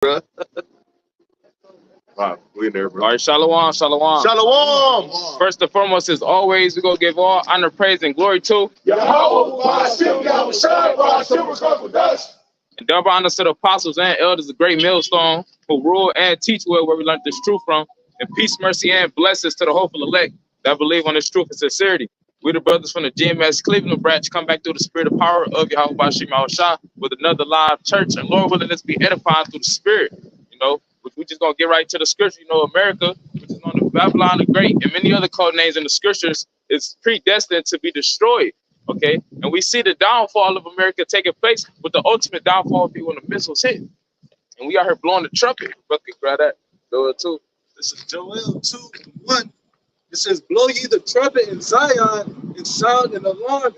bro. Wow, we in there, bro. All right, shalom, shalom. Shalom. First and foremost, as always, we're going to give all honor, praise, and glory to YAHWAH, BAHASHAM, YAHAWASHI, RAWCHAA, HAQADASH. and double honor to the apostles and elders, the great millstone, who rule and teach well where we learned this truth from. And peace, mercy, and blessings to the hopeful elect that believe on this truth and sincerity. We the brothers from the GMS Cleveland branch come back through the spirit of power of YAHWAH with another live church. And Lord willing, let's be edified through the spirit. You know, we just going to get right to the scripture. You know, America, which is known as Babylon the Great, and many other code names in the scriptures, is predestined to be destroyed. Okay, and we see the downfall of America taking place, but the ultimate downfall will be when the missiles hit. And we out here blowing the trumpet. Brother, grab that. Joel 2. This is Joel 2:1. It says, blow ye the trumpet in Zion and sound an alarm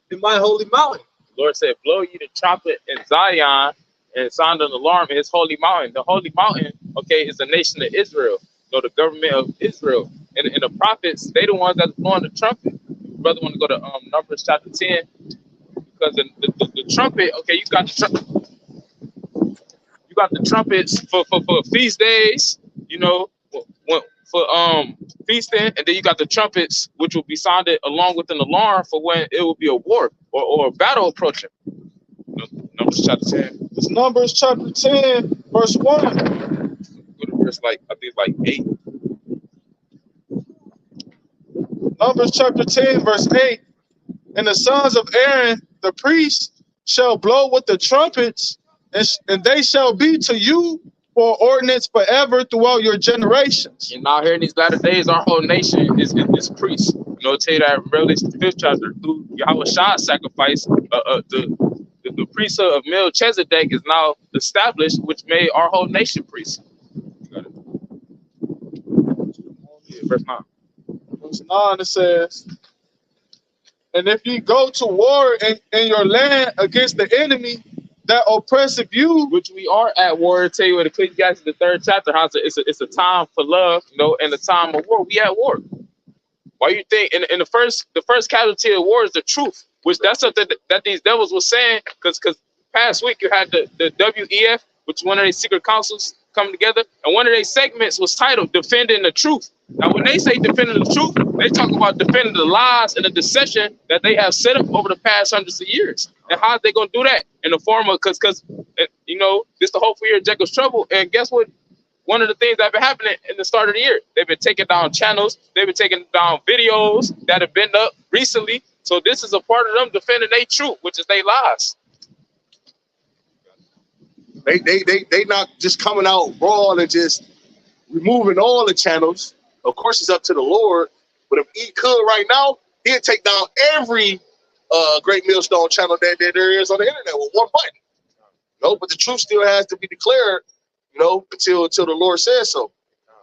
in my holy mountain. The Lord said, blow ye the trumpet in Zion and sound an alarm in his holy mountain. The holy mountain, okay, is the nation of Israel. You know, the government of Israel. And the prophets, they the ones that's blowing the trumpet. Brother want to go to Numbers chapter 10, because the trumpet, okay, you got the trumpets for feast days, you know, for feasting, and then you got the trumpets which will be sounded along with an alarm for when it will be a war or a battle approaching. Numbers chapter 10. It's Numbers chapter 10, verse 1. Go to verse I think like 8. Numbers chapter 10, verse 8. And the sons of Aaron, the priests, shall blow with the trumpets, and they shall be to you for ordinance forever throughout your generations. And now here in these latter days, our whole nation is priests. You know, tell you that in Revelation 5th chapter, through Yahawah's sacrifice, the priesthood of Melchizedek is now established, which made our whole nation priests. Got it. Yeah, verse 9. Verse 9, it says, and if ye go to war in your land against the enemy that oppresseth you, which we are at war. I tell you in Ecclesiastes the 3rd chapter, how it's a time for love, you know, and a time of war. We at war. Why you think in the first casualty of war is the truth, which that's something that these devils were saying, because past week you had the WEF, which is one of their secret councils coming together, and one of their segments was titled Defending the Truth. Now when they say defending the truth, they talk about defending the lies and the deception that they have set up over the past hundreds of years. And how are they going to do that? In the form of, because you know, this the hopeful year of Jacob's trouble. And guess what? One of the things that have been happening in the start of the year, they've been taking down channels, they've been taking down videos that have been up recently. So this is a part of them defending their truth, which is their lies. They not just coming out raw and just removing all the channels. Of course, it's up to the Lord. But if he could right now, he'd take down every Great Millstone channel that there is on the internet with one button. You know, but the truth still has to be declared, you know, until the Lord says so.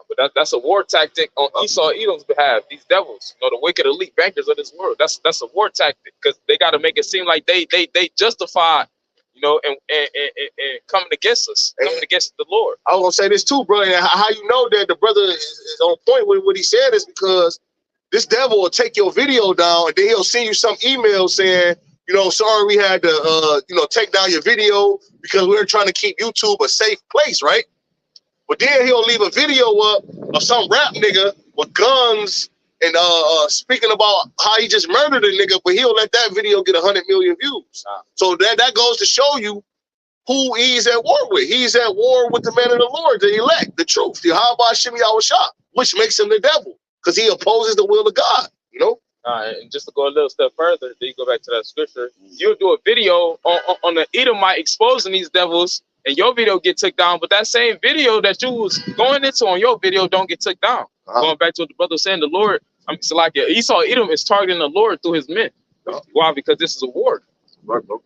But that's a war tactic on Esau Edom's behalf. These devils, you know, the wicked elite bankers of this world. That's a war tactic, because they got to make it seem like they justify, you know, and coming against us, coming against the Lord. I was gonna say this too, bro. And how you know that the brother is on point with what he said is because this devil will take your video down and then he'll send you some email saying, you know, sorry we had to, you know, take down your video because we were trying to keep YouTube a safe place, right? But then he'll leave a video up of some rap nigga with guns and speaking about how he just murdered a nigga, but he'll let that video get 100 million views. So that goes to show you who he's at war with. He's at war with the man of the Lord, the elect, the truth, the YAHWAH, which makes him the devil, because he opposes the will of God, you know? And just to go a little step further, then you go back to that scripture, you'll do a video on the Edomite exposing these devils, and your video get took down, but that same video that you was going into on your video don't get took down. Going back to what the brother was saying, the Lord, it's like Esau Edom is targeting the Lord through his men. Why? Because this is a war. Right, bro.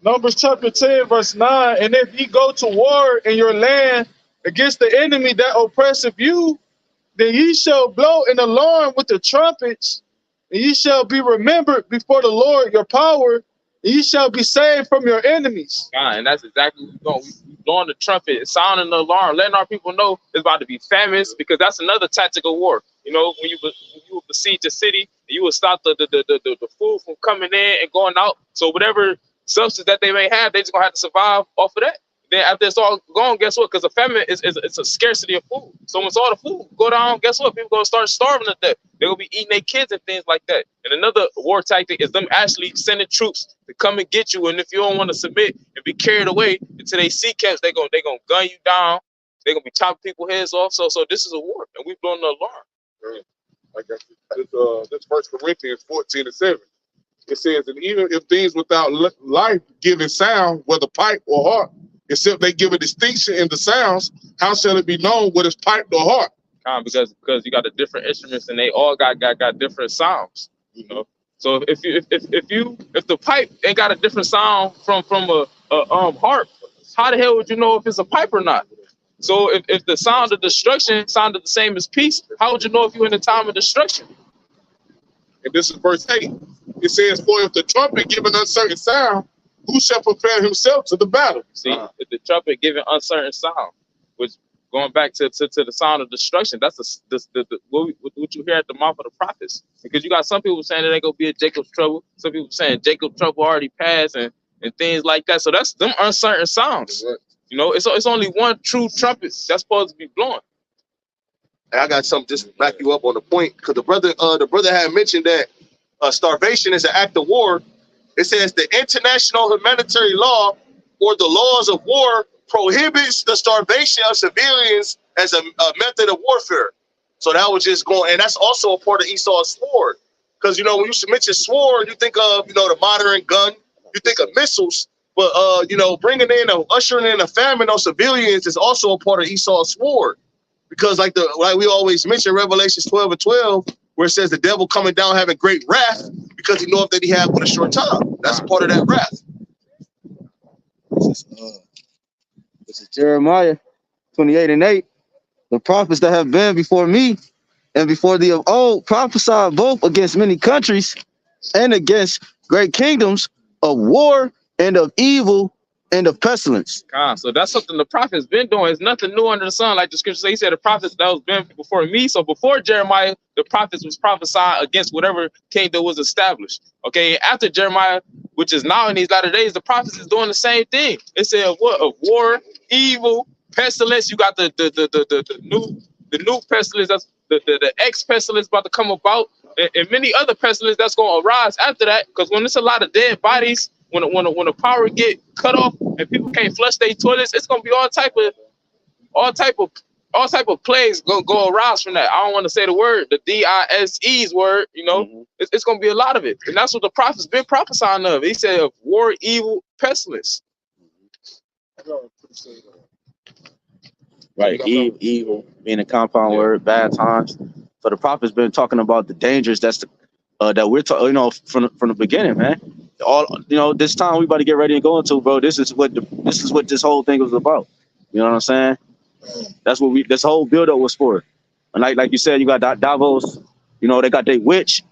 Numbers chapter 10, verse 9. And if ye go to war in your land against the enemy that oppresseth you, then ye shall blow an alarm with the trumpets, and ye shall be remembered before the Lord your power, and ye shall be saved from your enemies. And that's exactly what we're doing. We're blowing the trumpet, sounding the alarm, letting our people know it's about to be famines, because that's another tactical war. You know, when you would besiege a city, you would stop the food from coming in and going out. So whatever substance that they may have, they just gonna have to survive off of that. Then after it's all gone, guess what? Because the famine is it's a scarcity of food. So once all the food go down, guess what? People gonna start starving to death. They're gonna be eating their kids and things like that. And another war tactic is them actually sending troops to come and get you. And if you don't want to submit and be carried away into their sea camps, they gonna gun you down. They're gonna be chopping people's heads off. So this is a war, and we've blown the alarm. I got this 1 Corinthians 14:7. It says, and even if things without life giving sound, whether pipe or harp, except they give a distinction in the sounds, how shall it be known what is piped or harp? Because you got the different instruments and they all got different sounds, you know. So if the pipe ain't got a different sound from a harp, how the hell would you know if it's a pipe or not? So if the sound of destruction sounded the same as peace, how would you know if you're in the time of destruction? And this is verse 8. It says, for if the trumpet give an uncertain sound, who shall prepare himself to the battle? See, if the trumpet giving uncertain sound, which going back to the sound of destruction, that's what you hear at the mouth of the prophets. Because you got some people saying it ain't gonna be a Jacob's trouble. Some people saying Jacob's trouble already passed and things like that. So that's them uncertain sounds. Right. You know, it's only one true trumpet that's supposed to be blowing. I got something just to back you up on the point, because the brother had mentioned that starvation is an act of war. It says the international humanitarian law or the laws of war prohibits the starvation of civilians as a method of warfare. So that was just going, and that's also a part of Esau's sword. Because, you know, when you mention sword, you think of, you know, the modern gun, you think of missiles, but, you know, ushering in a famine on civilians is also a part of Esau's sword. Because like we always mention, Revelations 12:12, where it says the devil coming down having great wrath because he knoweth that he had but a short time. That's part of that wrath. This is Jeremiah 28:8. The prophets that have been before me and before thee of old prophesied both against many countries and against great kingdoms of war and of evil and of pestilence. So that's something the prophets been doing. It's nothing new under the sun. Like the scripture says, he said the prophets that was been before me. So before Jeremiah, the prophets was prophesying against whatever kingdom was established. Okay, after Jeremiah, which is now in these latter days, the prophets is doing the same thing. It said of what? Of war, evil, pestilence. You got the new pestilence. That's the ex pestilence about to come about, and many other pestilence that's going to arise after that. Because when it's a lot of dead bodies, when the power get cut off and people can't flush their toilets, it's gonna be all type of plagues gonna go arouse from that. I don't want to say the word, the DISE's word, you know. It's gonna be a lot of it, and that's what the prophets been prophesying of. He said of war, evil, pestilence. Right, evil being a compound word, bad times. So the prophets been talking about the dangers that we're talking, you know, from the beginning, man. All, you know, this time we about to get ready and go into, bro. This is what this whole thing was about. You know what I'm saying? That's what this whole build-up was for. And like you said, you got Davos. You know, they got their witch.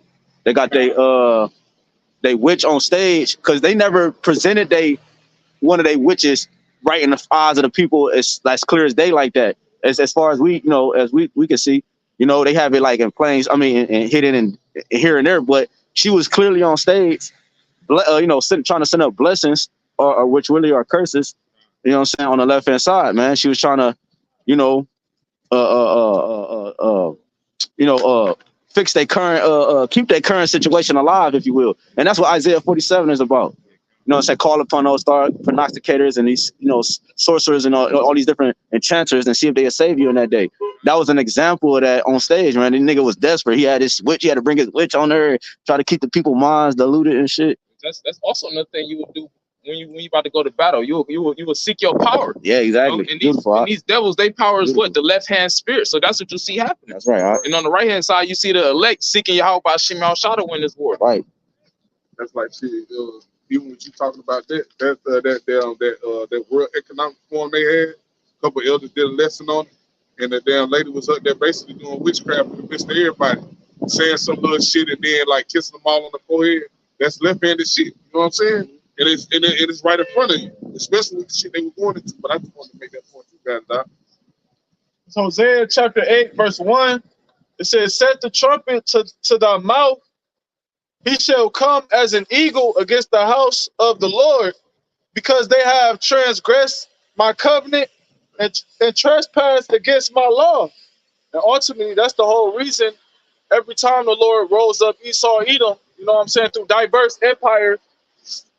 They got they witch on stage because they never presented one of their witches right in the eyes of the people as clear as day like that. As far as we, you know, as we can see, you know, they have it like in plain, I mean, and hidden and here and there, but she was clearly on stage. You know, trying to send up blessings or which really are curses, you know what I'm saying, on the left hand side, man. She was trying to, you know, fix their current, keep their current situation alive, if you will. And that's what Isaiah 47 is about. You know what I'm saying? Call upon those prognosticators and these, you know, sorcerers and all these different enchanters and see if they'll save you in that day. That was an example of that on stage, man. The nigga was desperate. He had his witch. He had to bring his witch on there, try to keep the people's minds diluted and shit. That's also another thing you would do when you about to go to battle. You will seek your power. Yeah, exactly. You know? And these devils, they power is what? The left hand spirit. So that's what you see happening. That's right. And on the right hand side, you see the elect seeking YAHWASHI to win this war. Right. That's like shit. Even when you talking about that World Economic Forum they had, a couple of elders did a lesson on it, and the damn lady was up there basically doing witchcraft in the midst of everybody, saying some little shit and then like kissing them all on the forehead. That's left-handed shit. You know what I'm saying? And it's right in front of you, especially with the shit they were going into. But I just wanted to make that point to you guys, Doc. So Hosea chapter 8, verse 1, it says, set the trumpet to thy mouth He shall come as an eagle against the house of the Lord, because they have transgressed my covenant and trespassed against my law. And ultimately, that's the whole reason every time the Lord rose up Esau, Edom, you know what I'm saying, through diverse empires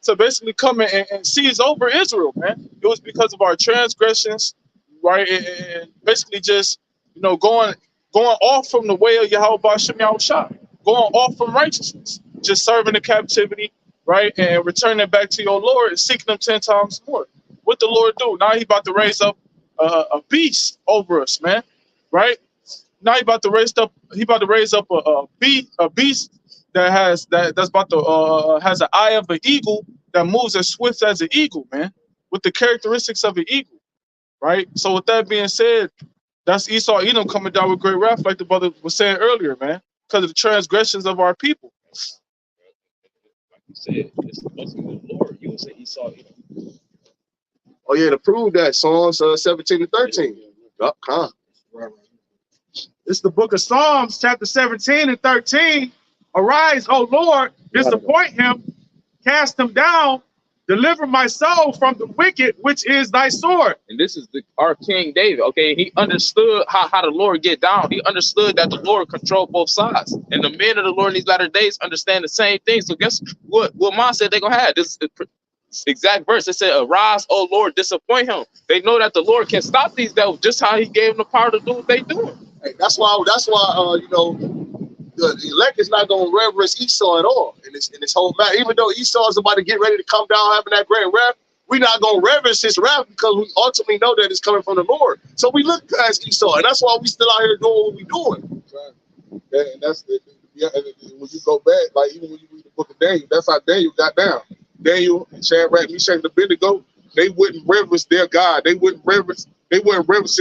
to basically come in and seize over Israel, man. It was because of our transgressions, right? And basically just, you know, going off from the way of Yahweh BAHASHAM YAHWASHI, going off from righteousness, just serving the captivity, right? And returning back to your Lord and seeking them 10 times more. What the Lord do? Now he about to raise up a beast over us, man, right? Now he about to raise up a beast that's about to has an eye of an eagle, that moves as swift as an eagle, man, with the characteristics of an eagle, right? So with that being said, that's Esau Edom coming down with great wrath, like the brother was saying earlier, man, because of the transgressions of our people. Like you said, it's basically the Lord using Esau Edom. Oh yeah, to prove that, Psalms 17 and 13. Yup, huh? It's the book of Psalms, chapter 17 and 13. Arise, O Lord, disappoint him, cast him down, deliver my soul from the wicked, which is thy sword. And this is our King David, okay? He understood how the Lord get down. He understood that the Lord controlled both sides. And the men of the Lord in these latter days understand the same thing. So guess what Mom said they're going to have? This exact verse. It said, arise, O Lord, disappoint him. They know that the Lord can stop these devils, just how he gave them the power to do what they doing. Hey, that's why you know, the elect is not going to reverence Esau at all in this whole matter. Even though Esau is about to get ready to come down having that great wrath, we're not going to reverence his wrath because we ultimately know that it's coming from the Lord. So we look past Esau, and that's why we still out here doing what we're doing. Right. And that's when you go back, like even when you read the book of Daniel, that's how Daniel got down. Daniel, Shadrach, Meshach, and Abednego, they wouldn't reverence their God. They weren't reverencing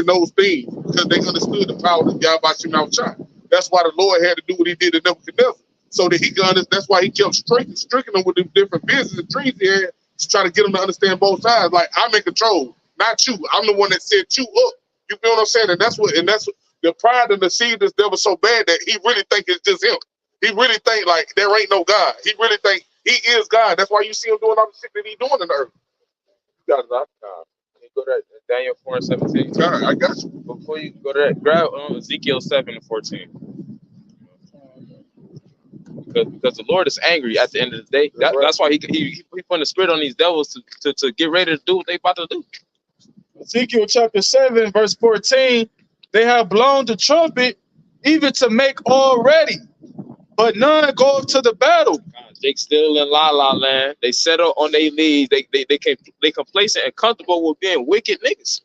those things because they understood the power of YAHWASHI YAHWASHI. That's why the Lord had to do what he did to Nebuchadnezzar, so that he could understand. That's why he kept striking them with the different business and trees he had to try to get them to understand both sides. Like, I'm in control, not you. I'm the one that set you up. You feel what I'm saying? And that's what the pride and the seed is devil so bad that he really think it's just him. He really think like there ain't no God. He really think he is God. That's why you see him doing all the shit that he's doing in the earth. You got it, Doc. Can you go to Daniel 4 and 17? God, I got you. Before you go to that, grab Ezekiel 7 and 14. Because the Lord is angry at the end of the day. That's why he putting the spirit on these devils to get ready to do what they about to do. Ezekiel chapter 7, verse 14. They have blown the trumpet, even to make all ready, but none go up to the battle. Jake still in La La Land. They settle on their knees. They complacent and comfortable with being wicked niggas.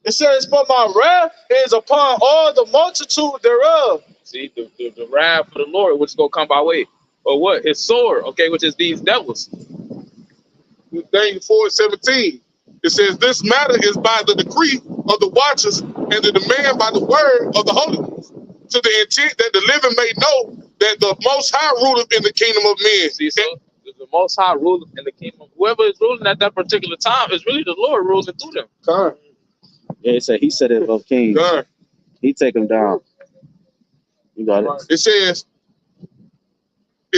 It says, "But my wrath is upon all the multitude thereof." See, the wrath of the Lord, which is gonna come by way, or what? His sword, okay, which is these devils. Daniel 4:17. It says, "This matter is by the decree of the watchers and the demand by the word of the Holy Ones, to the intent that the living may know that the Most High ruleth in the kingdom of men." See, so the Most High ruler in the kingdom. Whoever is ruling at that particular time is really the Lord ruling through them. God. Yeah, it said he said it above kings. God. He take him down. You got it. It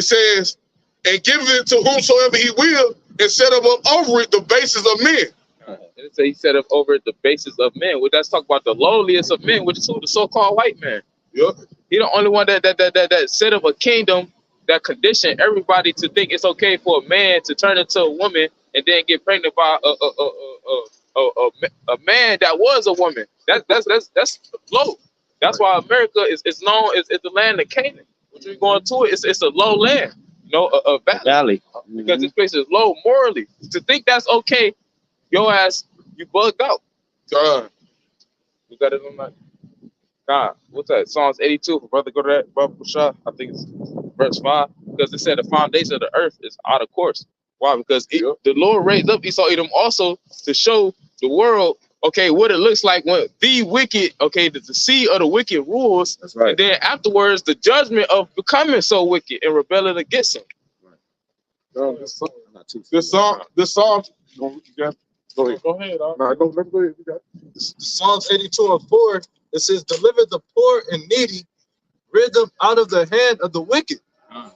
says, "And give it to whomsoever he will, and set up over it the basis of men." And it says he set up over the basis of men. Well, that's talk about the lowliest of men, which is who? The so-called white man. Yep. He the only one that set up a kingdom that conditioned everybody to think it's okay for a man to turn into a woman and then get pregnant by a man that was a woman. That's low. That's why America is known as the land of Canaan. Which we going to it's a low land, you know, a valley. Because this place is low morally. To think that's okay, your ass, you bugged out. God. You got it on that. God, what's that? Psalms 82. Brother, go to that. Brother Bashar, I think it's verse 5. Because it said the foundation of the earth is out of course. Why? Because the Lord raised up Esau Edom also to show the world, okay, what it looks like when the wicked, okay, the seed of the wicked rules. That's right. And then afterwards, the judgment of becoming so wicked and rebelling against him. Right. This song. Go ahead. Go ahead. No, go ahead. You got it. Psalms 82 and 4. It says, "Deliver the poor and needy, rid them out of the hand of the wicked."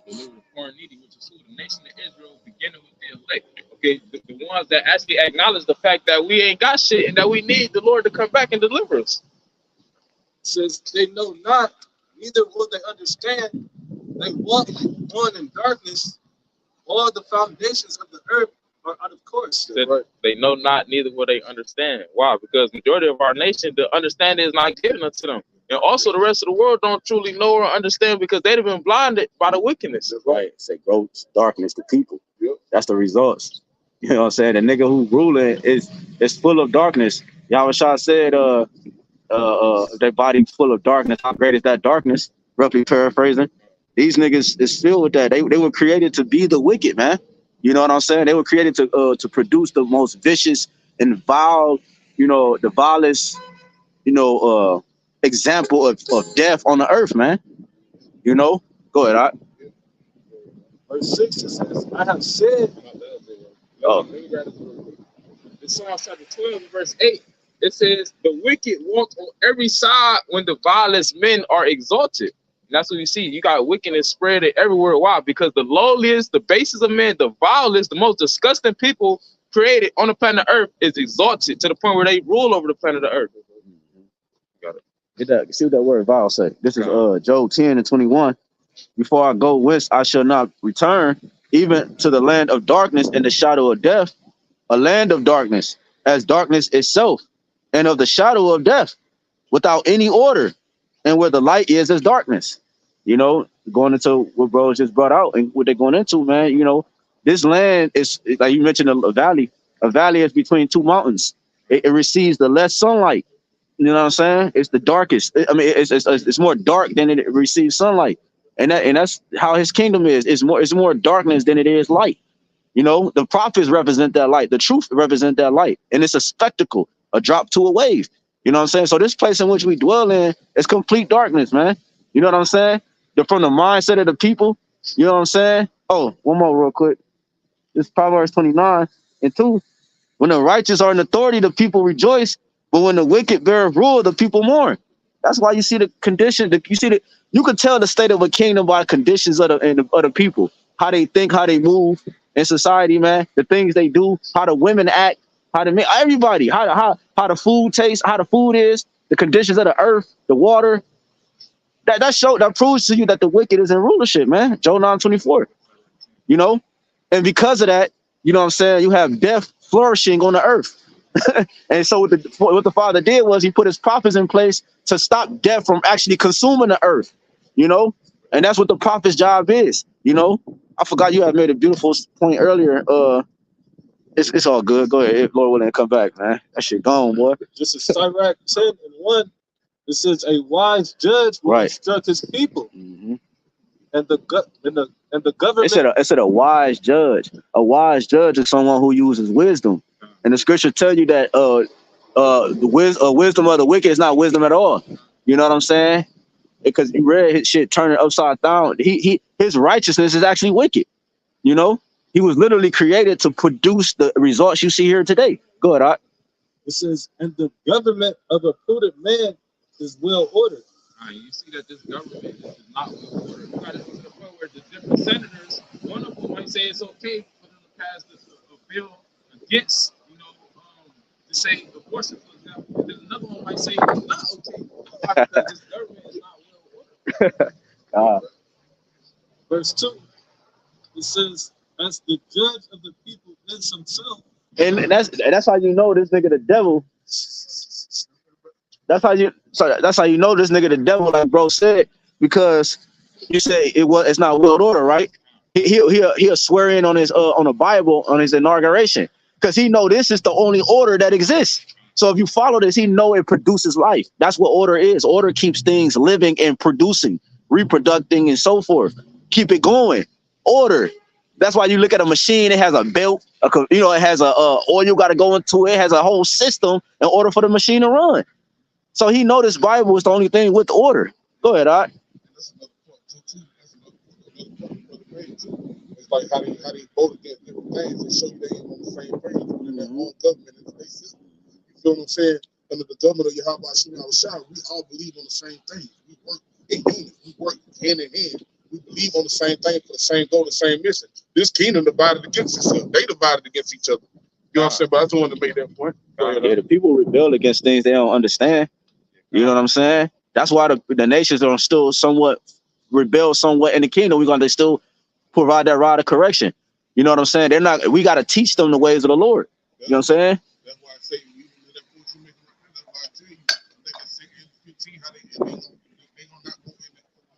Deliver the poor and needy, which is who? The nation of Israel, beginning with the elect. Okay, the ones that actually acknowledge the fact that we ain't got shit and that we need the Lord to come back and deliver us. Says they know not, neither will they understand. They walk on in darkness. All the foundations of the earth are out of course. They know not, neither will they understand. Why? Because majority of our nation, the understanding is not given unto them. And also the rest of the world don't truly know or understand because they've been blinded by the wickedness. Right. Say gross darkness to people. Yep. That's the results. You know what I'm saying? The nigga who ruling is full of darkness. Yahawashi said, their body full of darkness. How great is that darkness? Roughly paraphrasing. These niggas is filled with that. They were created to be the wicked, man. You know what I'm saying? They were created to produce the most vicious and vile, the vilest, example of death on the earth, man. Go ahead. Verse 6 it says, I have said. Oh. In Psalm chapter 12, verse 8, it says, the wicked want on every side when the vilest men are exalted. And that's what you see. You got wickedness spread everywhere. Why? Because the lowliest, the basis of men, the vilest, the most disgusting people created on the planet Earth is exalted to the point where they rule over the planet of Earth. Got it. Get that. See what that word vile say. This is Job 10:21. Before I go whence I shall not return, even to the land of darkness and the shadow of death, a land of darkness, as darkness itself, and of the shadow of death, without any order, and where the light is as darkness. Going into what bro just brought out and what they're going into, man. This land is, like you mentioned, a valley. A valley is between two mountains. It receives the less sunlight. You know what I'm saying? It's the darkest. I mean, it's more dark than it receives sunlight, and that's how his kingdom is. It's more darkness than it is light. The prophets represent that light. The truth represent that light, and it's a spectacle, a drop to a wave. You know what I'm saying? So this place in which we dwell in is complete darkness, man. You know what I'm saying? From the mindset of the people. You know what I'm saying? Oh, one more real quick. This Proverbs 29:2. When the righteous are in authority, the people rejoice. But when the wicked bear rule, the people mourn. That's why you see the condition. You could tell the state of a kingdom by conditions of the people, how they think, how they move in society, man. The things they do, how the women act, how the men, everybody, how the food tastes, how the food is, the conditions of the earth, the water. That proves to you that the wicked is in rulership, man. Job 9:24. And because of that, you know what I'm saying, you have death flourishing on the earth. And so what the Father did was he put his prophets in place to stop death from actually consuming the earth, and that's what the prophet's job is. I forgot you had made a beautiful point earlier. It's all good. Go ahead. If Lord willing, come back, man. That shit gone, boy. This is Sirach 10:1. It says a wise judge will instruct his people. Mm-hmm. And the government. It said a wise judge. A wise judge is someone who uses wisdom. And the scripture tell you that the wisdom of the wicked is not wisdom at all. You know what I'm saying? Because you read his shit turning upside down. His righteousness is actually wicked. He was literally created to produce the results you see here today. Go ahead, Art. It says, and the government of a prudent man is well ordered. You see that this government is not well ordered. You got to the point where the different senators, one of them might say it's okay for them to pass a bill against, to say abortion, for example. And then another one might say it's not okay because this government is not well ordered. Verse 2, it says, as the judge of the people is himself. And that's how you know this nigga the devil. That's how you know this nigga the devil, like bro said, because you say it's not world order, right? He'll swear in on his on the Bible on his inauguration because he know this is the only order that exists. So if you follow this, he know it produces life. That's what order is. Order keeps things living and producing, reproducing, and so forth. Keep it going. Order. That's why you look at a machine. It has a belt. It has a oil got to go into it. It has a whole system in order for the machine to run. So he know this Bible is the only thing with order. Go ahead, Art. That's another point too. It's like how they vote against different things and show you they ain't on the same page within their own government and their system. You feel what I'm saying? Under the government of YAHWASHI, we all believe on the same thing. We work in unity. We work hand in hand. we believe on the same thing for the same goal, the same mission. This kingdom divided against itself. They divided against each other. You know what I'm saying? But I just wanted to make that point. Yeah, the people rebel against things they don't understand. You know what I'm saying? That's why the nations are still somewhat rebel somewhat in the kingdom. They still provide that rod of correction. You know what I'm saying? They're not. We got to teach them the ways of the Lord. You know what I'm saying? That's why I say you that point you making right now. That's why I tell you they can say in 15 how they gonna not go in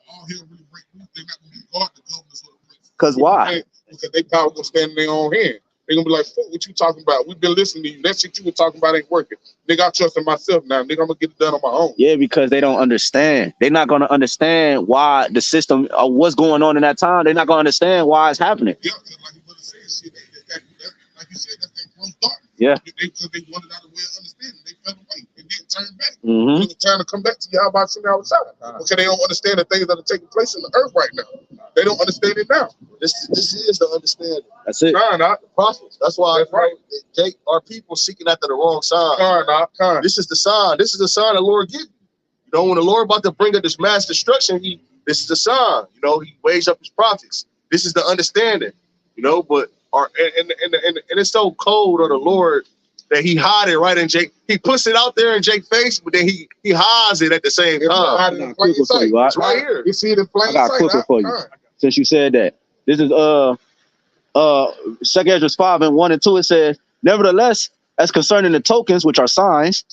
all hell really break loose. They're not gonna guard the governors of the place. Because why? Because they power gonna stand in their own hand. They're gonna be like, fuck what you talking about. We've been listening to you. That shit you were talking about ain't working. Nigga, I trust in myself now. Nigga, I'm gonna get it done on my own. Yeah, because they don't understand. They're not gonna understand why the system or what's going on in that time. They're not gonna understand why it's happening. Yeah, like you brother said, shit, like you said, that's that gross darkness. Yeah. They wanted out of way of understanding. They fell away. They didn't turn back. Mm-hmm. They were trying to come back to YAHWASHI outside. Because they don't understand the things that are taking place in the earth right now. They don't understand it now. This is the understanding. That's it. The prophets. That's why That's right. Jake, our people seeking after the wrong sign. This is the sign. This is the sign the Lord gives you. You know, when the Lord about to bring up this mass destruction, this is the sign. You know, he weighs up his prophets. This is the understanding. You know, but and it's so cold of the Lord that he hide it right in Jake. He puts it out there in Jake's face, but then he hides it at the same time. It's right here. You see it in plain sight. I got a quicker for you. Since you said that, this is 2 Ezra 5:1-2. It says, nevertheless, as concerning the tokens which are signs,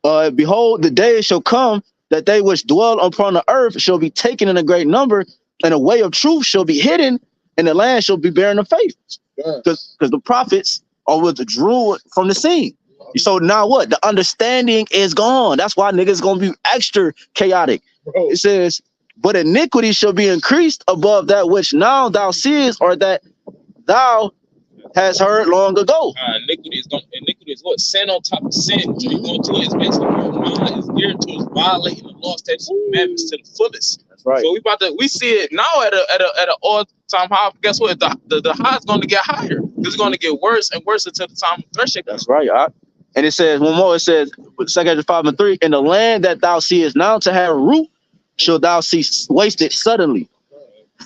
behold, the day shall come that they which dwell upon the earth shall be taken in a great number, and a way of truth shall be hidden, and the land shall be barren of faith. Because the prophets are withdrew from the scene. So now what? The understanding is gone. That's why niggas gonna be extra chaotic. It says, but iniquity shall be increased above that which now thou seest, or that thou hast heard long ago. Iniquity is what? Sin on top of sin. What you're going to is basically your mind is geared towards violating the law, statutes, and commandments to the fullest. That's right. So we see it now at an all-time high. Guess what? The high is going to get higher. It's going to get worse and worse until the time of threshing. That's right. And it says one more. It says 2 Ezra 5:3. In the land that thou seest now to have root, shall thou see wasted suddenly.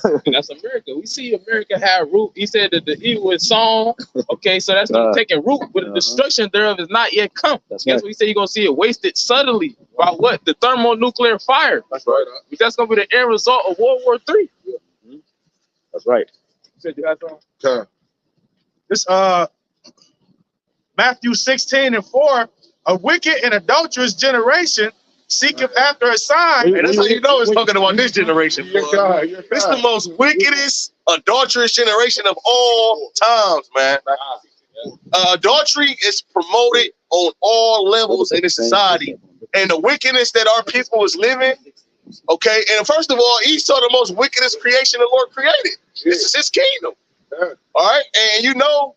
And that's America. We see America have root. He said that the evil is sown. Okay, so that's taking root, but the destruction thereof is not yet come. That's what he said. You're gonna see it wasted suddenly by what? The thermonuclear fire. That's right. That's gonna be the end result of World War III. That's right. You said you had something? This Matthew 16:4, a wicked and adulterous generation seeketh after a sign. And that's how you know it's talking about this generation. This is the most wickedest, adulterous generation of all times, man. Adultery is promoted on all levels in the society. And the wickedness that our people is living, okay, and first of all, Esau, the most wickedest creation the Lord created. This is his kingdom. All right, and you know,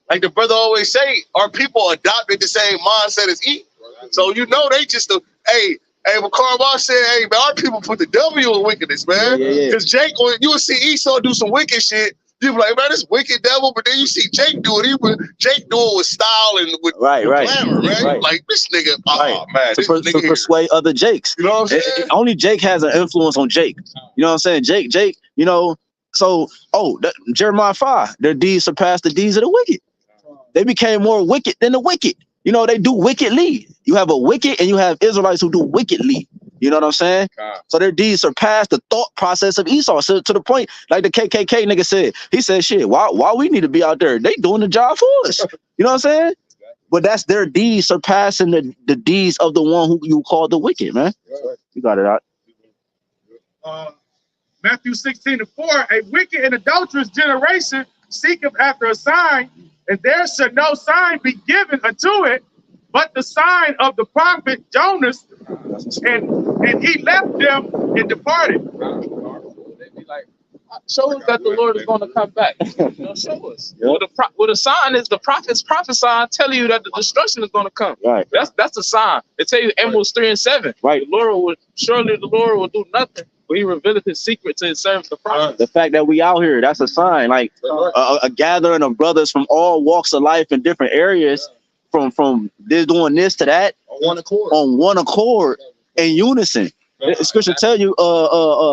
like the brother always say, our people adopted the same mindset as Eve. So you know they just hey, what Karl Marx said, hey man, our people put the W in wickedness, man. Because Jake, when you would see Esau do some wicked shit, you be like, man, this wicked devil. But then you see Jake do it. Jake do it with style and with glamour, man. Like this nigga, man, to persuade other Jakes. You know what I'm saying? Only Jake has an influence on Jake. You know what I'm saying? Jake. You know. So, Jeremiah 5, their deeds surpass the deeds of the wicked. They became more wicked than the wicked. You know, they do wickedly. You have a wicked and you have Israelites who do wickedly. You know what I'm saying? So their deeds surpass the thought process of Esau. So to the point, like the KKK nigga said, he said, shit, why we need to be out there? They doing the job for us. You know what I'm saying? But that's their deeds surpassing the deeds of the one who you call the wicked, man. You got it out. Matthew 16:4, a wicked and adulterous generation seeketh after a sign, and there shall no sign be given unto it, but the sign of the prophet Jonas. And he left them and departed. They be like, show us that the Lord is going to come back. You know, show us. Well, the sign is the prophets prophesying, telling you that the destruction is going to come. Right. That's the sign. It tell you Amos 3:7. Right. The Lord will do nothing, but he revealeth his secret to his servants, the prophets. The fact that we out here, that's a sign. Like a gathering of brothers from all walks of life in different areas, from this doing this to that, on one accord in unison. Scripture tell you,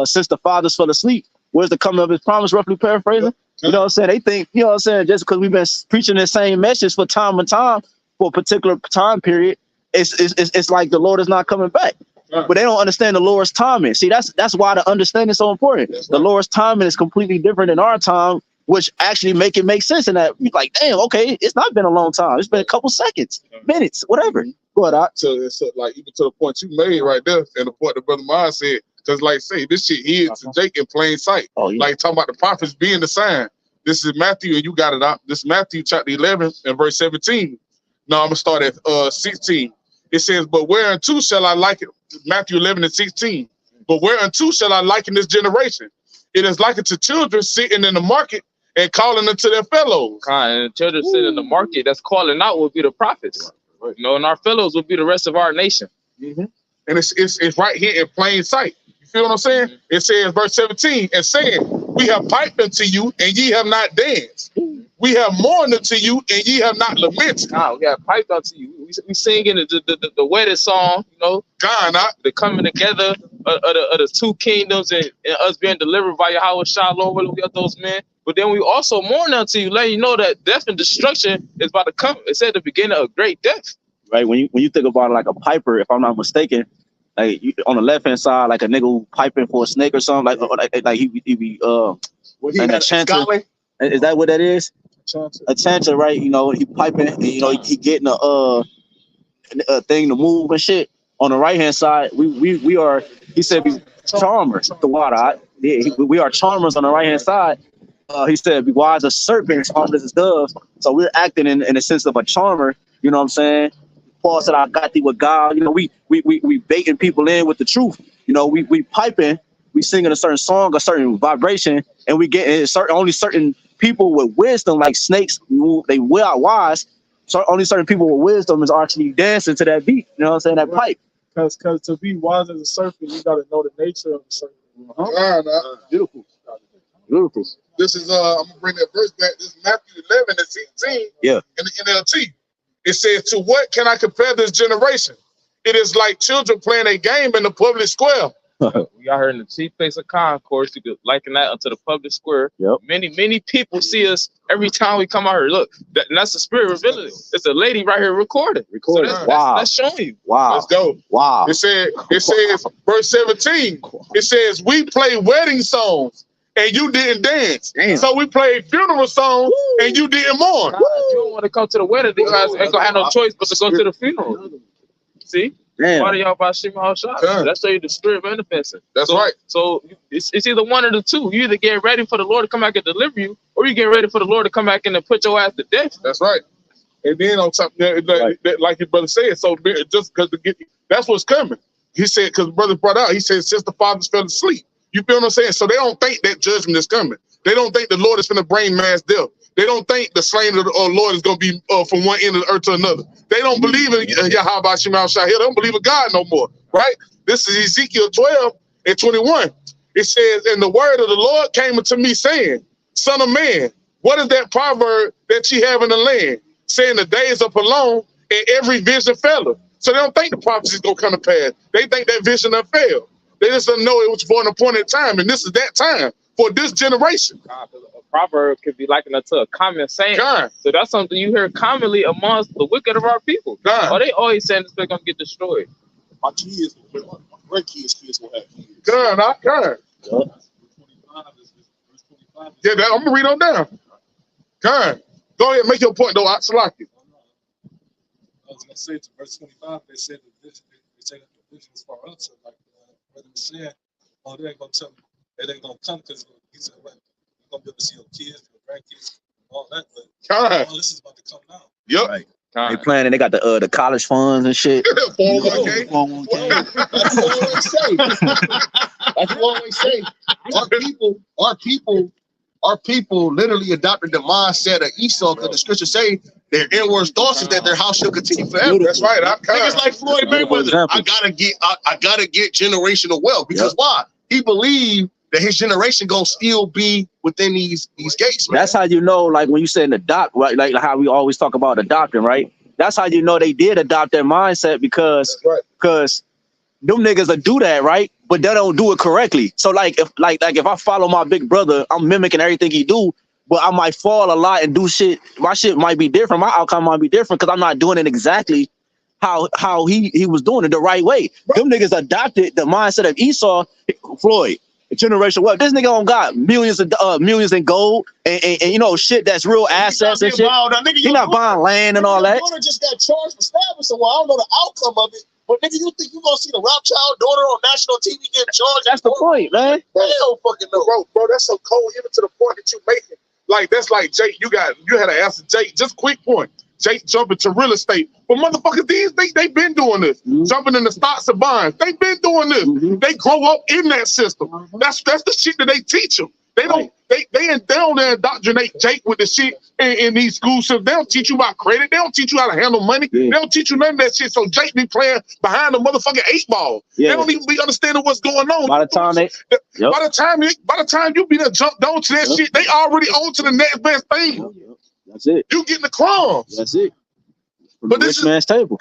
since the fathers fell asleep, where's the coming of his promise? Roughly paraphrasing. You know what I'm saying? They think, you know what I'm saying, just because we've been preaching the same message for time and time for a particular time period, it's like the Lord is not coming back. But they don't understand the Lord's timing. See, that's why the understanding is so important. The Lord's timing is completely different than our time, which actually make sense in that. You're like, damn, okay, it's not been a long time. It's been a couple seconds, minutes, whatever. Go ahead, So it's like even to the point you made right there, and the point that Brother Miles said, because like say this shit hid to Jake in plain sight. Oh, yeah. Like talking about the prophets being the sign. This is Matthew, and you got it out. This is Matthew chapter 11 and verse 17. Now I'm gonna start at 16. It says, "But whereunto shall I liken?" Matthew 11 and 16. "But whereunto shall I liken this generation? It is likened to children sitting in the market and calling unto their fellows." And the children sitting in the market that's calling out would be the prophets. You know, and our fellows would be the rest of our nation. And it's right here in plain sight. You feel what I'm saying? It says, verse 17, "And saying, We have piped unto you, and ye have not danced. We have mourned unto you, and ye have not lamented." We have piped unto you. We singing the wedding song, you know, the coming together of the two kingdoms and us being delivered by YAHWASHI, Lord, we got those men. But then we also mourn unto you, letting you know that death and destruction is about to come. It said the beginning of great death. Right? When you think about it like a piper, if I'm not mistaken, like on the left hand side, like a nigga who piping for a snake or something, like he be an enchanter. Is that what that is? A chanter, right? You know, he piping, and, you know, he getting a thing to move and shit. On the right hand side, we are. He said, "Be charmers." The water, we are charmers on the right hand side. He said, "Be wise as serpents, harmless as doves." So we're acting in a sense of a charmer. You know what I'm saying? Paul said, "I got thee with God." You know, we baiting people in with the truth. You know, we piping, we singing a certain song, a certain vibration, and we get only certain people with wisdom, like snakes, they will out wise. So only certain people with wisdom is actually dancing to that beat. You know what I'm saying? That pipe. Because to be wise as a serpent, you got to know the nature of the serpent. Beautiful. Beautiful. This is I'm gonna bring that verse back. This is Matthew 11 and 16. Yeah. In the NLT. It says, "To what can I compare this generation? It is like children playing a game in the public square." We got her in the chief place of concourse. You could liken that unto the public square. Yep. Many people see us every time we come out here. Look, and that's the spirit revealing it. It's a lady right here recording. So that's showing you. Wow. Let's go. Wow. It says, verse 17. It says, "We play wedding songs and you didn't dance." Damn. So we played funeral songs and you didn't mourn. You don't want to come to the wedding, you guys ain't gonna have no choice but to go to the funeral. See? Damn. Why do y'all buy shit my shop? That's show you the spirit manifesting. That's right. So it's either one of the two. You either get ready for the Lord to come back and deliver you, or you get ready for the Lord to come back and put your ass to death. That's right. And then on top of that, like your brother said, so just because that's what's coming. He said, because brother brought out, he said, since the fathers fell asleep. You feel what I'm saying? So they don't think that judgment is coming. They don't think the Lord is going to bring mass death. They don't think the slain of the Lord is going to be from one end of the earth to another. They don't believe in YAHWASHI. They don't believe in God no more, right? This is Ezekiel 12 and 21. It says, "And the word of the Lord came unto me, saying, Son of man, what is that proverb that ye have in the land, saying the days are prolonged and every vision faileth?" So they don't think the prophecy is going to come to pass. They think that vision done failed. They just don't know it was for an appointed time, and this is that time for this generation. A proverb could be likened unto a common saying. So that's something you hear commonly amongst the wicked of our people. Oh, they always saying this they're gonna get destroyed. My kids, my grandkids will have kids. God. Yeah, I'm gonna read on down. God. Go ahead, make your point though, Salaki. I was gonna say to verse 25, they said the vision, they say that the vision is for us. So like brother was saying, oh, they ain't gonna tell them, they ain't gonna come because he said, well, you're gonna be able to see your kids, your grandkids, all that, but all this is about to come now. Yep. Right. They planning, they got the college funds and shit. 401k. 401k. That's what I always say. That's what I always say. Our people literally adopted the mindset of Esau, because the scriptures say their inward thoughts is that their house shall continue forever. That's right. Niggas like Floyd Mayweather. I gotta get generational wealth, because why? He believed that his generation gonna still be within these gates. Man. That's how you know, like when you say in the doc, right? Like how we always talk about adopting, right? That's how you know they did adopt their mindset, because them niggas will do that, right? but they don't do it correctly. So like if if I follow my big brother, I'm mimicking everything he do, but I might fall a lot and do shit. My shit might be different. My outcome might be different because I'm not doing it exactly how he was doing it the right way. Them niggas adopted the mindset of Esau, Floyd, generation. Well, this nigga don't got millions in gold and you know shit that's real assets and shit. He not buying land and all that. Your daughter just got charged for stabbing someone. I don't know the outcome of it, but nigga, you think you gonna see the RAWCHAA daughter on national TV get charged? That's the point, man. Hell, fucking no, Bro, that's so cold even to the point that you making. Like that's like Jake. You had to answer Jake. Just quick point. Jake jumping to real estate. But motherfuckers, they been doing this. Jumping in the stocks and bonds. They been doing this. They grow up in that system. That's the shit that they teach them. They don't indoctrinate Jake with the shit in these schools. So they don't teach you about credit. They don't teach you how to handle money. They don't teach you none of that shit. So Jake be playing behind the motherfucking 8-ball. They don't even be understanding what's going on. By the time you be done jumped on to that shit, they already on to the next best thing. That's it. You getting the crumbs. That's it. But this is man's table.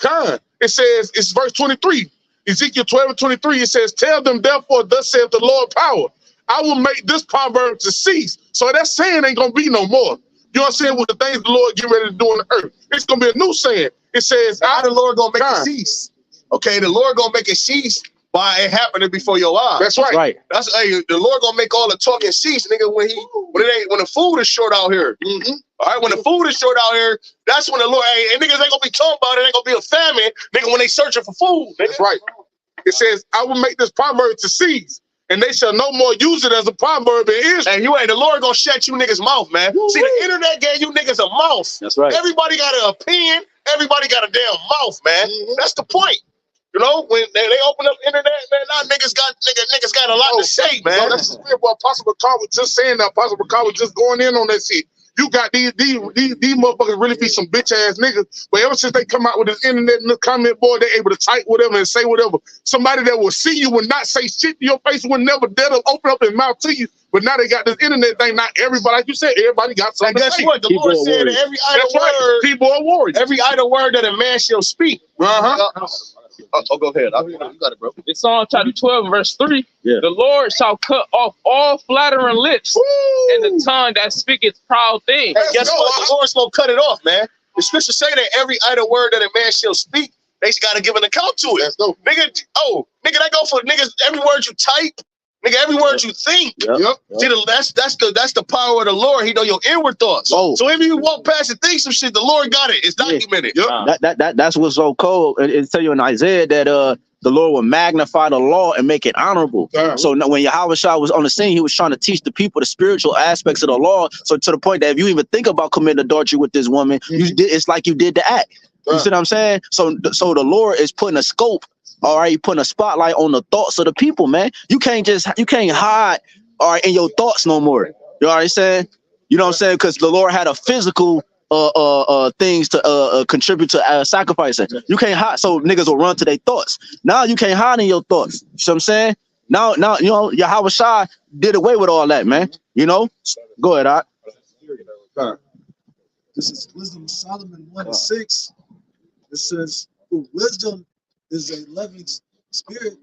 It says, it's verse 23. Ezekiel 12:23. It says, tell them therefore, thus saith the Lord power, I will make this proverb to cease. So that saying ain't gonna be no more. You know what I'm saying? With the things the Lord get ready to do on the earth, it's gonna be a new saying. It says, how the Lord gonna make it cease? Okay, the Lord gonna make it cease by it happening before your eyes. That's right. That's the Lord gonna make all the talking cease, nigga. When the food is short out here. All right, when the food is short out here, that's when the Lord. And niggas ain't gonna be talking about it. Ain't gonna be a famine, nigga. When they searching for food, nigga. That's right. It says, I will make this proverb to cease, and they shall no more use it as a proverb in Israel. And the Lord gonna shut you niggas' mouth, man. See, the internet gave you niggas a mouth. That's right. Everybody got an opinion. Everybody got a damn mouth, man. That's the point. You know, when they open up the internet, man, now niggas got a lot to say, man. That's the spirit what Apostle McCall was just saying. That Apostle McCall was just going in on that shit. You got these motherfuckers really be some bitch ass niggas. But ever since they come out with this internet and the comment board, they able to type whatever and say whatever. Somebody that will see you will not say shit to your face, will never dare to open up his mouth to you. But now they got this internet thing. Not everybody, like you said, everybody got something. And guess what? The Lord said that every idle word, keyboard warrior. Every idle word that a man shall speak. Go ahead. You got it, bro. In Psalm chapter 12, verse 3, the Lord shall cut off all flattering lips and the tongue that speaketh proud things. Hey, guess what? The Lord's gonna cut it off, man. The scriptures say that every idle word that a man shall speak, they got to give an account to it. Nigga, that go for niggas. Every word you type, nigga, every word you think. See, that's the power of the Lord. He know your inward thoughts. So if you walk past and think some shit, the Lord got it. It's documented. That's what's so cold. It tell you in Isaiah that the Lord will magnify the law and make it honorable. So when Yahawashi was on the scene, he was trying to teach the people the spiritual aspects of the law. So to the point that if you even think about committing adultery with this woman, it's like you did the act. You see what I'm saying? So the Lord is putting a scope. All right, you putting a spotlight on the thoughts of the people, man. You can't hide, all right, in your thoughts no more. You know what I'm saying? You know what I'm saying? Because the Lord had a physical things to contribute to sacrificing. You can't hide, so niggas will run to their thoughts. Now you can't hide in your thoughts. You know what I'm saying? Now you know Yahawashi did away with all that, man. You know? Go ahead, Art. This is Wisdom of Solomon 1:6. It says, "For wisdom is a loving spirit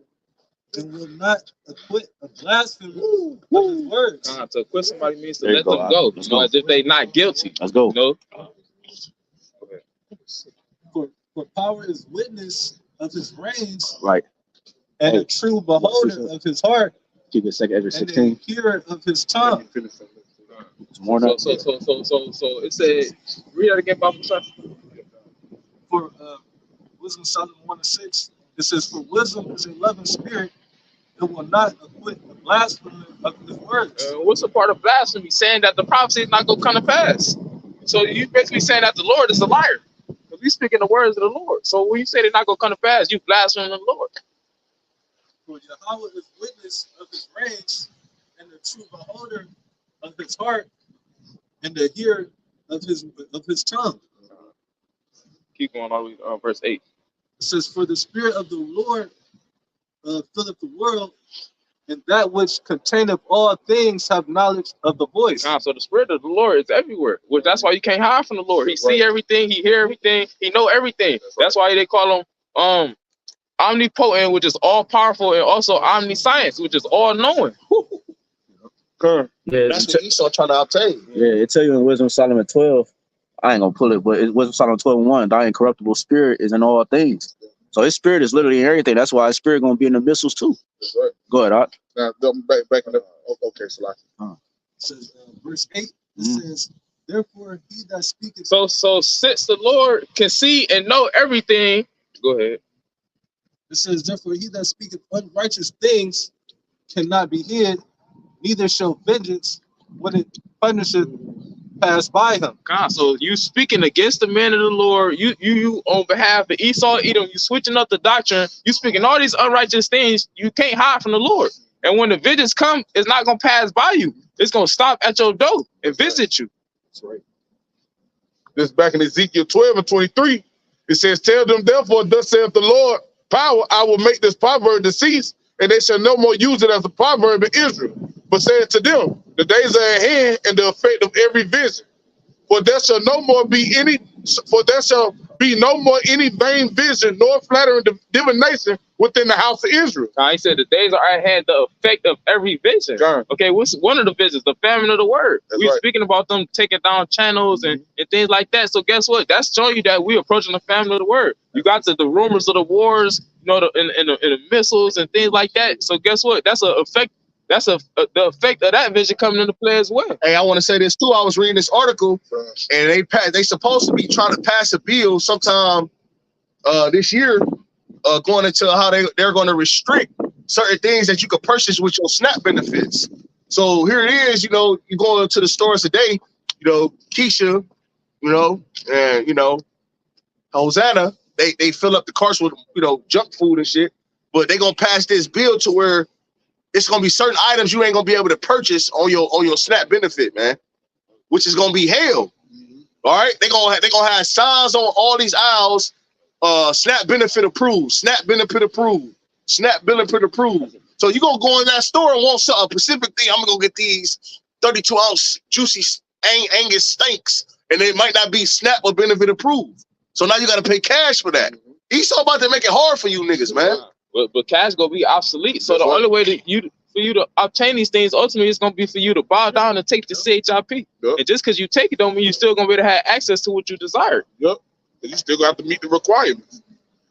and will not acquit a blasphemer of his words." To acquit somebody means to let them go, you know, as if they not guilty. Let's go. You know? For power is witness of his reigns, right, and a true beholder of his heart. Keep it second, every 16. And a hearer of his tongue. So it said, read that again, Bible. For Wisdom Solomon 1:6, it says, "For wisdom is a loving spirit, and will not acquit the blasphemer of his words." What's the part of blasphemy? Saying that the prophecy is not going to come to pass. So you basically saying that the Lord is a liar. Because we speaking the words of the Lord. So when you say they're not going to come to pass, you blaspheme the Lord. For Yahweh is witness of his reigns, and the true beholder of his heart, and the hearer of his tongue. Keep going all the way to verse 8. It says, "For the spirit of the Lord filleth the world, and that which containeth all things have knowledge of the voice." So the spirit of the Lord is everywhere. Which that's why you can't hide from the Lord. He see everything, he hear everything, he know everything. That's why they call him omnipotent, which is all powerful, and also omniscience, which is all knowing. Yeah, That's what Esau trying to obtain. yeah, it tell you in Wisdom of Solomon 12. I ain't gonna pull it, but Wisdom of Solomon 12:1. Thy incorruptible spirit is in all things. So his spirit is literally in everything. That's why his spirit gonna be in the missiles too. That's right. Go ahead, Art. Now, back in the okay, so like It says verse 8. It says, therefore he that speaketh. So since the Lord can see and know everything, go ahead. It says, therefore he that speaketh unrighteous things cannot be hid, neither shall vengeance when it punisheth pass by him. God, so you speaking against the man of the Lord, you on behalf of Esau, Edom, you switching up the doctrine, you speaking all these unrighteous things, you can't hide from the Lord. And when the vengeance come, it's not gonna pass by you. It's gonna stop at your door and visit you. that's right. This back in Ezekiel 12:23, it says, tell them therefore, thus saith the Lord, power, I will make this proverb to cease, and they shall no more use it as a proverb in Israel. But say it to them, the days are at hand, and the effect of every vision. For there shall no more be any vain vision, nor flattering divination within the house of Israel. Now he said the days are at hand, the effect of every vision. God. Okay, what's one of the visions? The famine of the word. That's We're right. speaking about them taking down channels and things like that. So guess what? That's showing you that we're approaching the famine of the word. You got the rumors of the wars, you know, in the missiles and things like that. So guess what? That's a effect. That's the effect of that vision coming into play as well. Hey, I want to say this too. I was reading this article, and they supposed to be trying to pass a bill sometime this year, going into how they're going to restrict certain things that you could purchase with your SNAP benefits. So here it is. You know, you go into the stores today. You know, Keisha, you know, and you know, Hosanna. They fill up the carts with junk food and shit. But they gonna pass this bill to where it's gonna be certain items you ain't gonna be able to purchase on your SNAP benefit, man, which is gonna be hell. All right, they gonna have signs on all these aisles. SNAP benefit approved. SNAP benefit approved. SNAP benefit approved. So you gonna go in that store and want a specific thing. I'm gonna go get these 32-ounce juicy Angus steaks, and it might not be SNAP or benefit approved. So now you gotta pay cash for that. Esau about to make it hard for you niggas, man. But cash gonna be obsolete. So the only way for you to obtain these things ultimately is gonna be for you to bow down and take the CHIP. Yep. And just because you take it don't mean you still gonna be able to have access to what you desire. Yep. You still got to meet the requirements.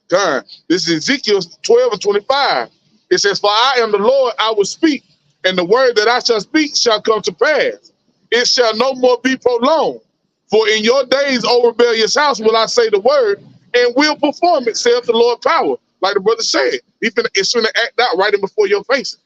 God, this is Ezekiel 12:25. It says, for I am the Lord, I will speak, and the word that I shall speak shall come to pass. It shall no more be prolonged. For in your days, O rebellious house, will I say the word, and will perform it, saith the Lord power. Like the brother said, it's going to act out right in before your face.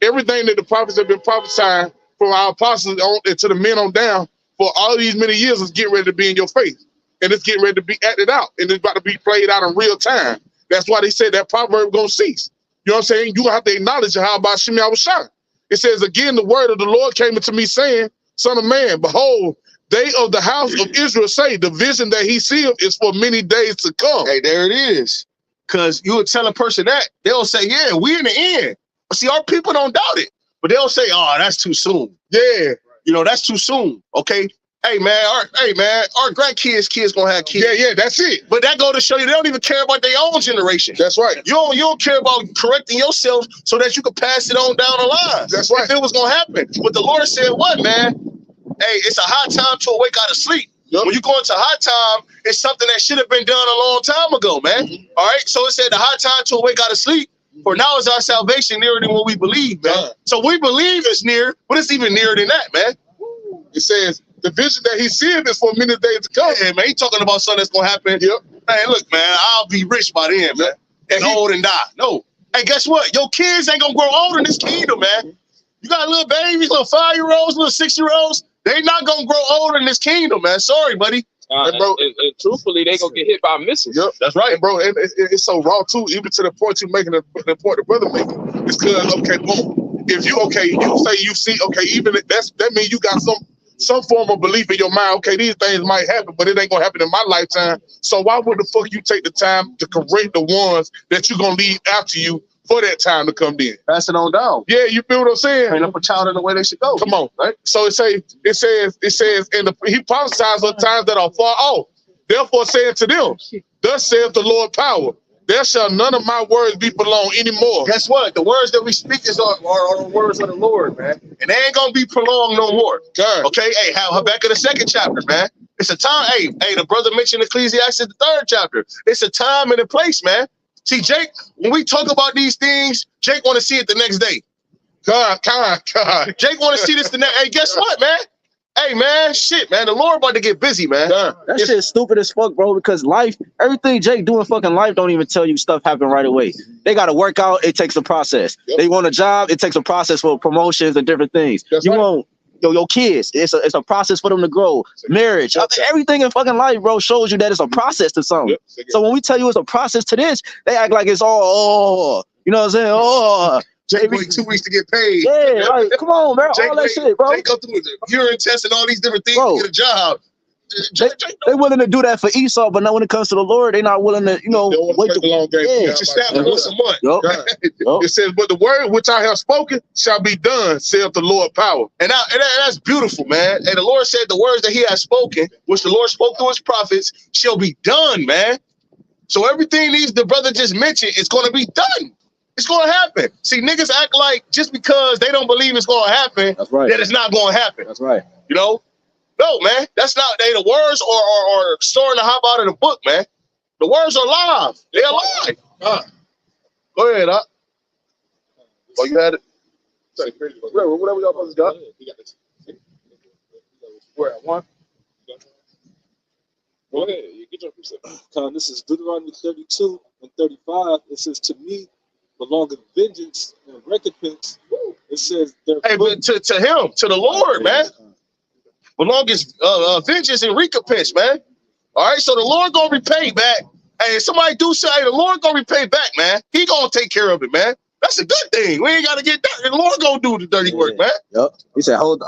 Everything that the prophets have been prophesying from our apostles on to the men on down for all these many years is getting ready to be in your face. And it's getting ready to be acted out. And it's about to be played out in real time. That's why they said that proverb going to cease. You know what I'm saying? You're going to have to acknowledge how about YAHAWASHI. It says, again, the word of the Lord came unto me saying, son of man, behold, they of the house of Israel say the vision that he seeth is for many days to come. Hey, there it is. Because you would tell a person that, they'll say, yeah, we in the end. But see, our people don't doubt it. But they'll say, oh, that's too soon. Yeah. You know, that's too soon. Okay. Hey man, our grandkids gonna have kids. Yeah, that's it. But that go to show you they don't even care about their own generation. That's right. You don't care about correcting yourself so that you can pass it on down the line. That's right. If it was gonna happen. But the Lord said, what, man? Hey, it's a high time to awake out of sleep. Yep. When you go into high time, it's something that should have been done a long time ago, man. All right. So it said the high time to awake out of sleep. For now is our salvation nearer than what we believe, man. So we believe it's near, but it's even nearer than that, man. It says the vision that he seeth is for many days to come. Yeah, man. He talking about something that's gonna happen. Yep. Hey, look, man, I'll be rich by then, man. And old and die. No. Hey, guess what? Your kids ain't gonna grow old in this kingdom, man. You got little babies, little 5-year-olds, little 6-year-olds. They not gonna grow old in this kingdom, man. Sorry, buddy. And truthfully, they gonna get hit by missiles. Yep, that's right, bro. And it's so raw too, even to the point you making, the point the brother making. It's because boom. If you you say you see, even that means you got some form of belief in your mind. Okay, these things might happen, but it ain't gonna happen in my lifetime. So why would the fuck you take the time to correct the ones that you're gonna leave after you for that time to come in? Pass it on down. Yeah, you feel what I'm saying? Train up a child in the way they should go. Come on, right? So it says, and he prophesies of times that are far off. Therefore, saying to them, thus saith the Lord power, there shall none of my words be prolonged anymore. Guess what? The words that we speak is are the words of the Lord, man. And they ain't gonna be prolonged no more. God. Okay, hey, back in the 2nd chapter, man. It's a time. Hey, the brother mentioned Ecclesiastes, the 3rd chapter. It's a time and a place, man. See, Jake, when we talk about these things, Jake want to see it the next day. God. Jake want to see this the next. Hey, guess what, man? Hey, man, shit, man. The Lord about to get busy, man. That shit's stupid as fuck, bro, because life, everything Jake do in fucking life don't even tell you stuff happen right away. They got to work out. It takes a process. Yep. They want a job. It takes a process for promotions and different things. That's you right. want your kids. It's a process for them to grow. Marriage. Everything in fucking life, bro, shows you that it's a process to something. Yep. So when we tell you it's a process to this, they act like it's all, you know what I'm saying? Oh, Jake wait 2 weeks to get paid. yeah, like, come on, man. Jake All that shit, bro. Jake go through the urine test and all these different things Bro. to get a job. They willing to do that for Esau, but not when it comes to the Lord, they not willing to, you know, They don't wait take to the long game. Yeah. Get your stamp once a month. Yup. God. Yup. It says, but the word which I have spoken shall be done, saith the Lord power. And that's beautiful, man. And the Lord said the words that he has spoken, which the Lord spoke through his prophets, shall be done, man. So everything the brother just mentioned is going to be done. It's going to happen. See, niggas act like just because they don't believe it's going to happen, That's right. that it's not going to happen. That's right. You know? No, man. That's not, the words are storing the hop out of the book, man. The words are live. They're alive. Go ahead, Doc. Oh, you had it? Whatever y'all brothers got. Where at 1? Go ahead. You get your percent. This is Deuteronomy 32 and 35. It says, to me belongeth vengeance and recompense. It says, Hey, but to him, to the Lord, man. Belongeth vengeance and recompense, man. All right, so the Lord gonna repay back. Hey, if somebody do say, hey, the Lord gonna repay back, man. He gonna take care of it, man. That's a good thing. We ain't gotta get dirty. The Lord gonna do the dirty work, man. Yep. He said, hold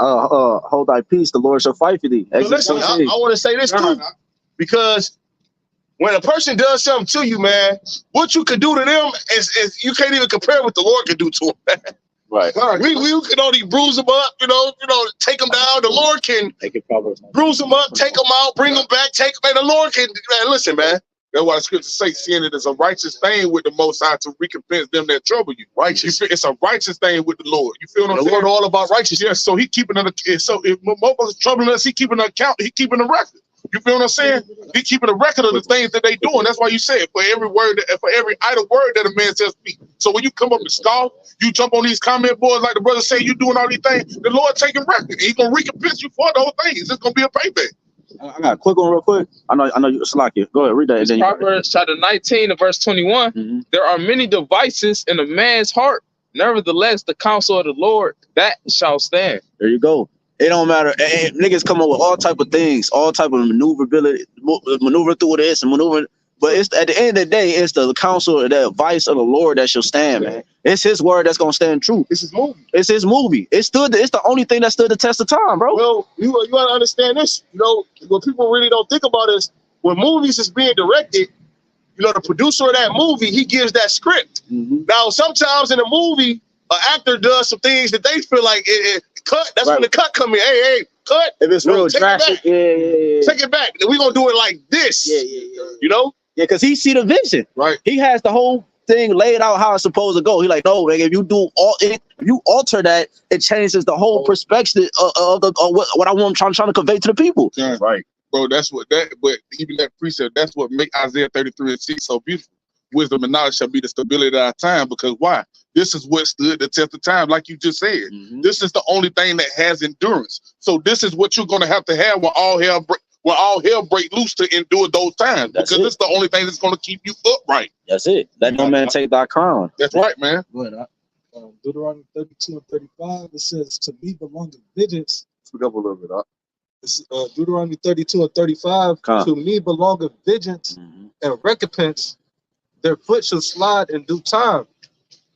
thy peace, the Lord shall fight for thee. So listen, I want to say this too, because when a person does something to you, man, what you can do to them is you can't even compare what the Lord can do to them. Right. We can only bruise them up, you know, take them down. The Lord can bruise them up, take them out, bring them back, take them. Man, the Lord can. Man, listen, man. That's why the scripture say, seeing it is a righteous thing with the Most High to recompense them that trouble you. Righteous. It's a righteous thing with the Lord. You feel what I'm The saying? Lord all about righteousness. Yeah, so he keeping an account. So if motherfuckers troubling us, he keeping an account. He keeping a record. You feel what I'm saying? He keeping a record of the things that they doing. That's why you say it, for every word, for every idle word that a man says speak. So when you come up and scoff, you jump on these comment boards like the brother say you doing all these things. The Lord taking record. He's gonna recompense you for those things. It's gonna be a payback. I got a quick one real quick. I know you Salaki. Go ahead, read that. And then Proverbs chapter 19 and verse 21. There are many devices in a man's heart. Nevertheless, the counsel of the Lord, that shall stand. There you go. It don't matter. Niggas come up with all type of things, all type of maneuverability, maneuver through this and maneuver. But it's at the end of the day, it's the counsel, the advice of the Lord that shall stand, man. It's his word that's gonna stand true. It's his movie. It's his movie. It's the only thing that stood the test of time, bro. Well, you gotta understand this. You know, what people really don't think about is when movies is being directed, you know, the producer of that movie, he gives that script. Now, sometimes in a movie, an actor does some things that they feel like it cut. That's when the cut come in. Hey, cut. If it's real drastic, take it back. We're gonna do it like this. You know? Yeah, because he see the vision. Right. He has the whole thing laid out how it's supposed to go. He like, no, man, if you alter that, it changes the whole perspective of what I want. I'm trying to convey to the people. Yeah. Right. Bro, but even that precept, that's what make Isaiah 33:6 so beautiful. Wisdom and knowledge shall be the stability of our time, because why? This is what stood the test of time, like you just said. This is the only thing that has endurance. So this is what you're gonna have when all hell break loose to endure those times. Because it's the only thing that's gonna keep you upright. That's it. Let no man take thy crown. That's right, man. Deuteronomy 32 and 35, it says, to me belongeth vengeance. Speak up a little bit, up. Deuteronomy 32 and 35, to me belongeth vengeance and recompense. Their foot shall slide in due time.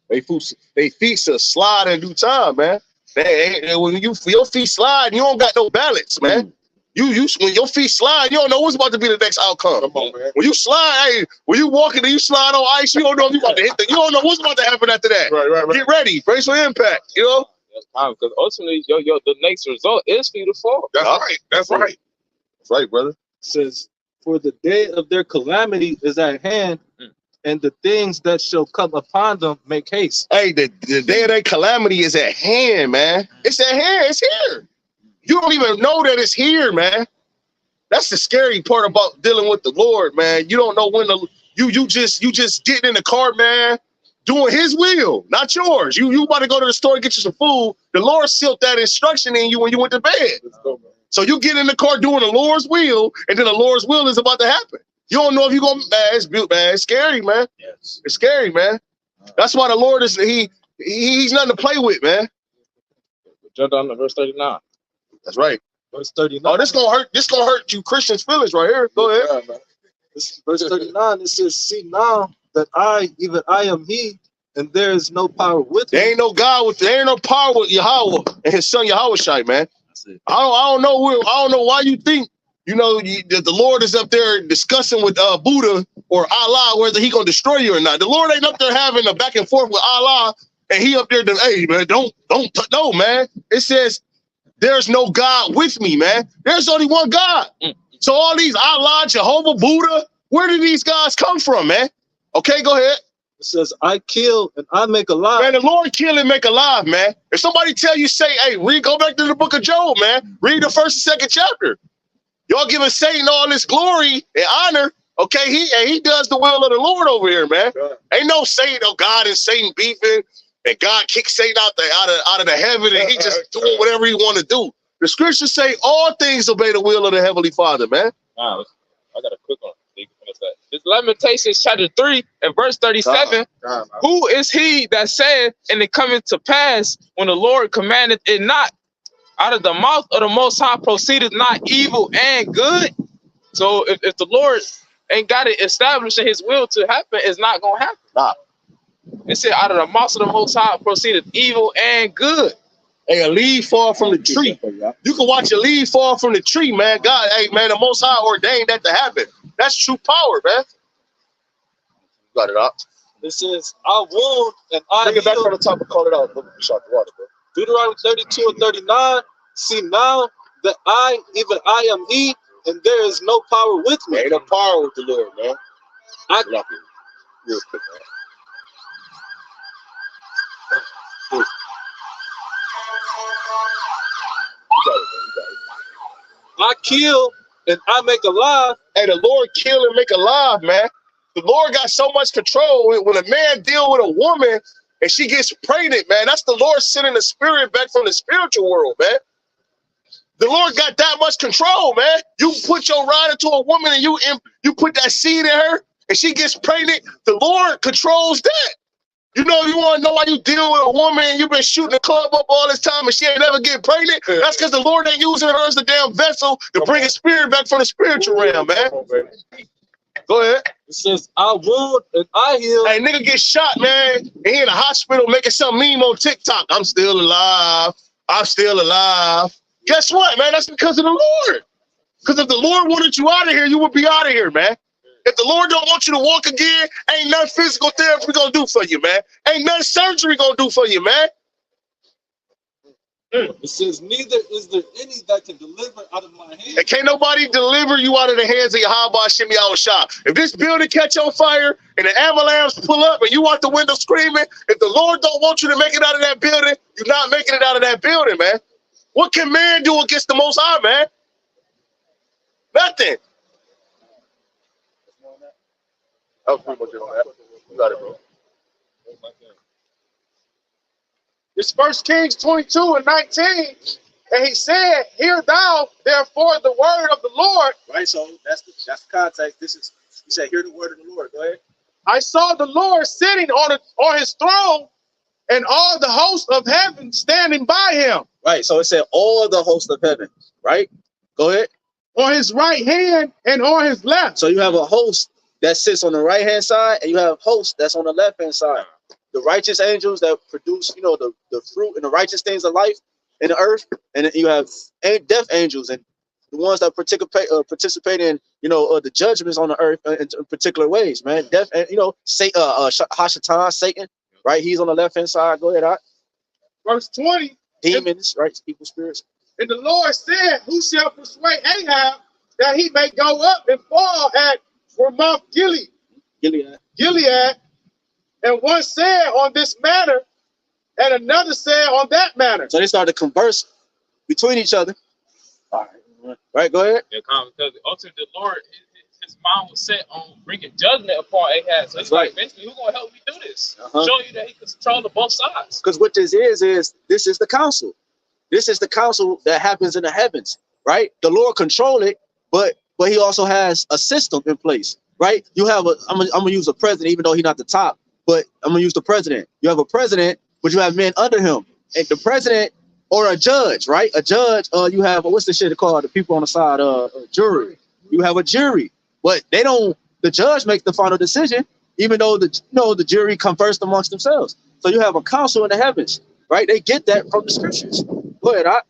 They feet shall slide in due time, man. When your feet slide, you don't got no balance, man. When your feet slide, you don't know what's about to be the next outcome. Come on, man. When you slide, when you walking and you slide on ice, you don't know if you about to hit you don't know what's about to happen after that. Right. Get ready, brace for impact. You know. Because ultimately, the next result is for you to fall. That's right. That's right. That's right, brother. It says, for the day of their calamity is at hand. and the things that shall come upon them make haste. Hey, the day of their calamity is at hand, man. It's at hand. It's here. You don't even know that it's here, man. That's the scary part about dealing with the Lord, man. You don't know when you just getting in the car, man, doing His will, not yours. You about to go to the store and get you some food. The Lord sealed that instruction in you when you went to bed. So you get in the car doing the Lord's will, and then the Lord's will is about to happen. You don't know if you're gonna, man. It's scary, man. Yes. It's scary, man. That's why the Lord is he's nothing to play with, man. Jump down to verse 39. That's right. Verse 39. Oh, this gonna hurt you Christians' feelings right here. Go ahead. Yeah, this verse 39, it says, see now that I, even I am He, and there is no power with me. There ain't no power with Yahawah and His Son Yahawashi, man. I don't know why you think that the Lord is up there discussing with Buddha or Allah whether He gonna destroy you or not. The Lord ain't up there having a back and forth with Allah, and He up there. Hey, man, don't no, man. It says there's no God with me, man. There's only one God. So all these Allah, Jehovah, Buddha, where did these guys come from, man? Okay, go ahead. It says, I kill and I make alive. Man, the Lord kill and make alive, man. If somebody tell you, say, hey, go back to the book of Job, man. Read the first and second chapter. Y'all giving Satan all this glory and honor. Okay, he does the will of the Lord over here, man. Right. Ain't no Satan, God and Satan beefing, and God kicks Satan out of the heaven, and he just doing whatever he want to do. The scriptures say all things obey the will of the Heavenly Father, man. Wow, I got a quick one. This Lamentations chapter 3 and verse 37. Who is he that said, and it cometh to pass when the Lord commanded it not? Out of the mouth of the Most High proceedeth not evil and good. So if the Lord ain't got it established in His will to happen, it's not gonna happen. Nah. It said, out of the mouth of the Most High proceedeth evil and good. Hey, a leaf fall from the tree. You can watch a leaf fall from the tree, man. God, hey, man, the Most High ordained that to happen. That's true power, man. Got it up. It says, I wound and I bring it back from the top and call it out. Shot the water, bro. Deuteronomy 32 and 39. See now that I, even I am He, and there is no power with me. There ain't no power with the Lord, man. I love you. Real quick, man. I kill and I make alive. Hey, the Lord kill and make alive, man. The Lord got so much control. When a man deal with a woman and she gets pregnant, man, that's the Lord sending the spirit back from the spiritual world, man. The Lord got that much control, man. You put your rod into a woman and you put that seed in her and she gets pregnant. The Lord controls that. You know, you want to know why you deal with a woman and you've been shooting the club up all this time and she ain't never getting pregnant? That's because the Lord ain't using her as the damn vessel to bring a spirit back from the spiritual realm, man. Go ahead. It says, I wound and I heal. Hey, nigga get shot, man, and he in the hospital making some meme on TikTok. I'm still alive. I'm still alive. Guess what, man? That's because of the Lord. Because if the Lord wanted you out of here, you would be out of here, man. If the Lord don't want you to walk again, ain't nothing physical therapy gonna do for you, man. Ain't nothing surgery gonna do for you, man. It says, neither is there any that can deliver out of my hand. And can't nobody deliver you out of the hands of YAHWASHI YAHWASHI. If this building catch on fire and the ambulance pull up and you out the window screaming, if the Lord don't want you to make it out of that building, you're not making it out of that building, man. What can man do against the Most High, man? Nothing. That was pretty much it on that. You got it, bro. It's 1 Kings 22 and 19. And he said, hear thou, therefore, the word of the Lord. Right, so that's the context. This is, he said, hear the word of the Lord. Go ahead. I saw the Lord sitting on his throne and all the hosts of heaven standing by him. Right, so it said all the hosts of heaven, right? Go ahead. On his right hand and on his left. So you have a host that sits on the right-hand side, and you have host that's on the left-hand side. The righteous angels that produce, you know, the fruit and the righteous things of life in the earth, and then you have death angels and the ones that participate in, you know, the judgments on the earth in particular ways, man. Death, you know, Hashatan, Satan, right? He's on the left-hand side. Go ahead, Verse 20. Demons, right? Evil spirits. And the Lord said, who shall persuade Ahab that he may go up and fall at Ramoth Gilead? Gilead, and one said on this matter, and another said on that matter. So they started to converse between each other. All right. Right, go ahead. Yeah, because ultimately the Lord, his mind was set on bringing judgment upon Ahab. So he's Right. like, basically, who's going to help me do this? Showing you that he can control the both sides. Because what this is this is the council. This is the council that happens in the heavens, right? The Lord control it, but he also has a system in place, right? You have I'm gonna use a president, even though he's not the top, but I'm gonna use the president. You have a president, but you have men under him, and the president or a judge, right? A judge, you have what's the shit called? The people on the side, jury. You have a jury, but they don't. The judge makes the final decision, even though the jury converse amongst themselves. So you have a council in the heavens, right? They get that from the scriptures. Go ahead, I.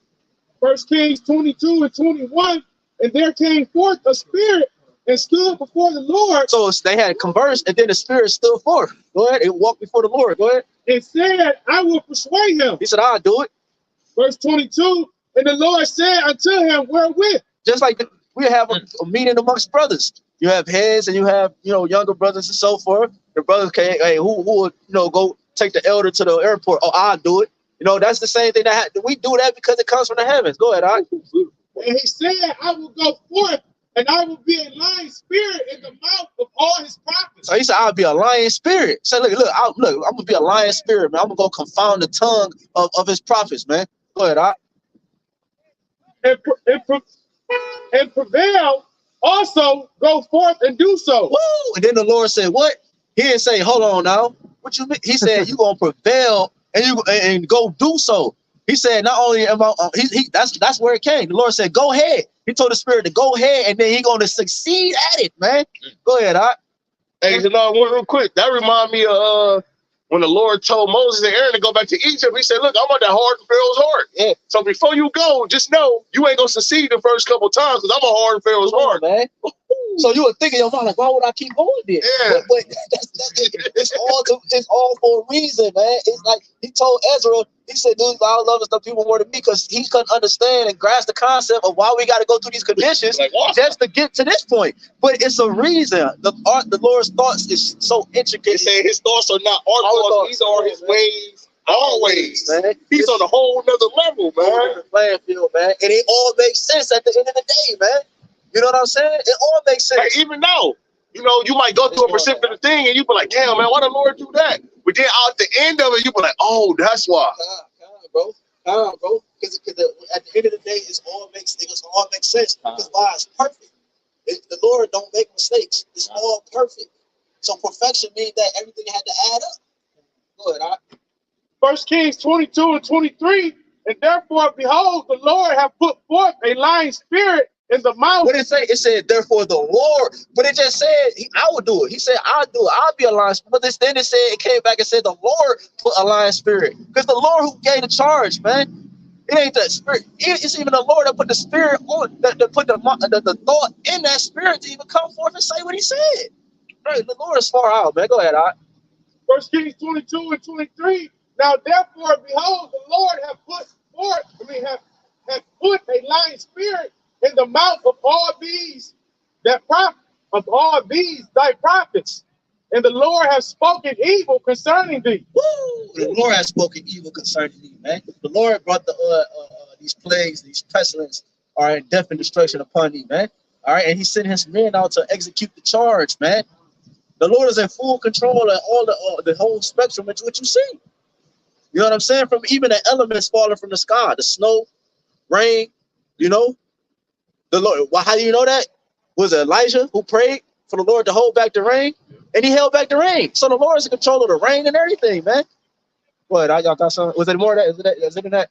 1 Kings 22 and 21, and there came forth a spirit and stood before the Lord. So they had conversed, and then the spirit stood forth. Go ahead, it walked before the Lord. Go ahead. And said, I will persuade him. He said, I'll do it. Verse 22, and the Lord said unto him, wherewith? Just like we have a meeting amongst brothers. You have heads and you have, younger brothers and so forth. The brothers can, hey, who would, go take the elder to the airport? Oh, I'll do it. That's the same thing we do that because it comes from the heavens. Go ahead, all right? And he said, I will go forth, and I will be a lying spirit in the mouth of all his prophets. So he said, I'll be a lying spirit. So look, I'm gonna be a lying spirit, man. I'm gonna go confound the tongue of his prophets, man. Go ahead, all right? And prevail also go forth and do so. Woo! And then the Lord said, what? He didn't say, hold on now. What you mean? He said, you're gonna prevail and go do so. He said, not only am I, that's where it came. The Lord said, go ahead. He told the spirit to go ahead, and then he's going to succeed at it, man. Go ahead, all right? Hey, real quick, that remind me of when the Lord told Moses and Aaron to go back to Egypt. He said, look, I'm on that hard Pharaoh's heart. Yeah. So before you go, just know you ain't going to succeed the first couple times because I'm a hard Pharaoh's heart. Man. So you were thinking, your mind, like, why would I keep going there? Yeah. But it's all for a reason, man. It's like he told Ezra, he said, dude, I love the people more than me, because he couldn't understand and grasp the concept of why we got to go through these conditions Like, just to get to this point. But it's a reason. The Lord's thoughts is so intricate. He's saying his thoughts are not our thoughts. These are his ways, our ways. Man. He's on a whole nother level, man. Playing field, man. And it all makes sense at the end of the day, man. You know what I'm saying? It all makes sense. Like, even now, you might go through a particular thing and you be like, damn, man, why the Lord do that? But then out the end of it, you be like, oh, that's why. Bro. Because at the end of the day, it all makes sense. Because God is perfect. The Lord don't make mistakes. It's all perfect. So perfection means that everything had to add up. Go ahead, all right? 1 Kings 22 and 23, and therefore, behold, the Lord hath put forth a lying spirit in the mouth. What did it say? It said, therefore the Lord. But it just said, I will do it. He said, I'll do it. I'll be a lying spirit. But then it said, it came back and said, the Lord put a lying spirit. Because the Lord who gave the charge, man. It ain't the spirit. It's even the Lord that put the spirit on, that put the thought in that spirit to even come forth and say what he said. Right? The Lord is far out, man. Go ahead, all right? 1 Kings 22 and 23. Now, therefore, behold, the Lord hath put a lying spirit in the mouth of all these thy prophets, and the Lord has spoken evil concerning thee. Woo! The Lord has spoken evil concerning thee, man. The Lord brought these plagues, these pestilence, all right, death and destruction upon thee, man. All right, and he sent his men out to execute the charge, man. The Lord is in full control of all the whole spectrum of what you see. You know what I'm saying? From even the elements falling from the sky, the snow, rain, the Lord. Well, how do you know that? Was it Elijah who prayed for the Lord to hold back the rain? And he held back the rain. So the Lord is in control of the rain and everything, man. What? Y'all got something? Was it more of that? Is it in that?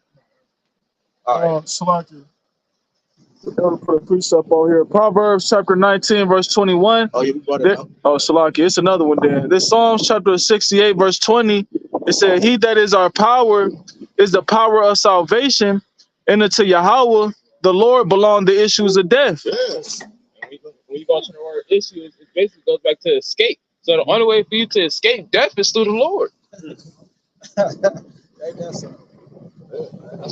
All right. Salaki. Put a precept on here. Proverbs chapter 19, verse 21. Oh, yeah, we brought it up. Oh, Salaki, it's another one there. This Psalms chapter 68, verse 20. It said, he that is our power is the power of salvation, and unto Yahawah, the Lord, belong the issues of death. Yes. When you go to the word issue, it basically goes back to escape. So the only way for you to escape death is through the Lord. That's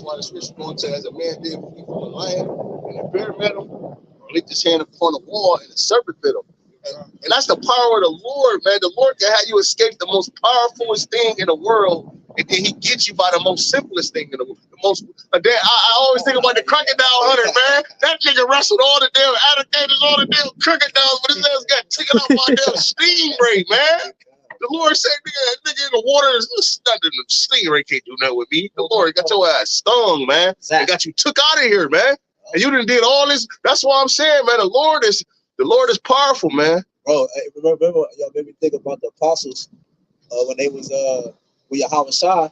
why the scripture going to, as a man did before the lion, and the bear met him, or licked his hand upon the wall, and the serpent bit him. And that's the power of the Lord, man. The Lord can have you escape the most powerfulest thing in the world, and then he gets you by the most simplest thing in the world. The most. I always think about the crocodile hunter, man. That nigga wrestled all the damn alligators, all the damn crocodiles, but his ass got taken out by a damn stingray, man. The Lord said, nigga in the water is nothing. The stingray can't do nothing with me. The Lord got your ass stung, man. They got you took out of here, man. And you done did all this. That's why I'm saying, man, the Lord is powerful, man. Bro, remember y'all made me think about the apostles when they was with YAHAWASHI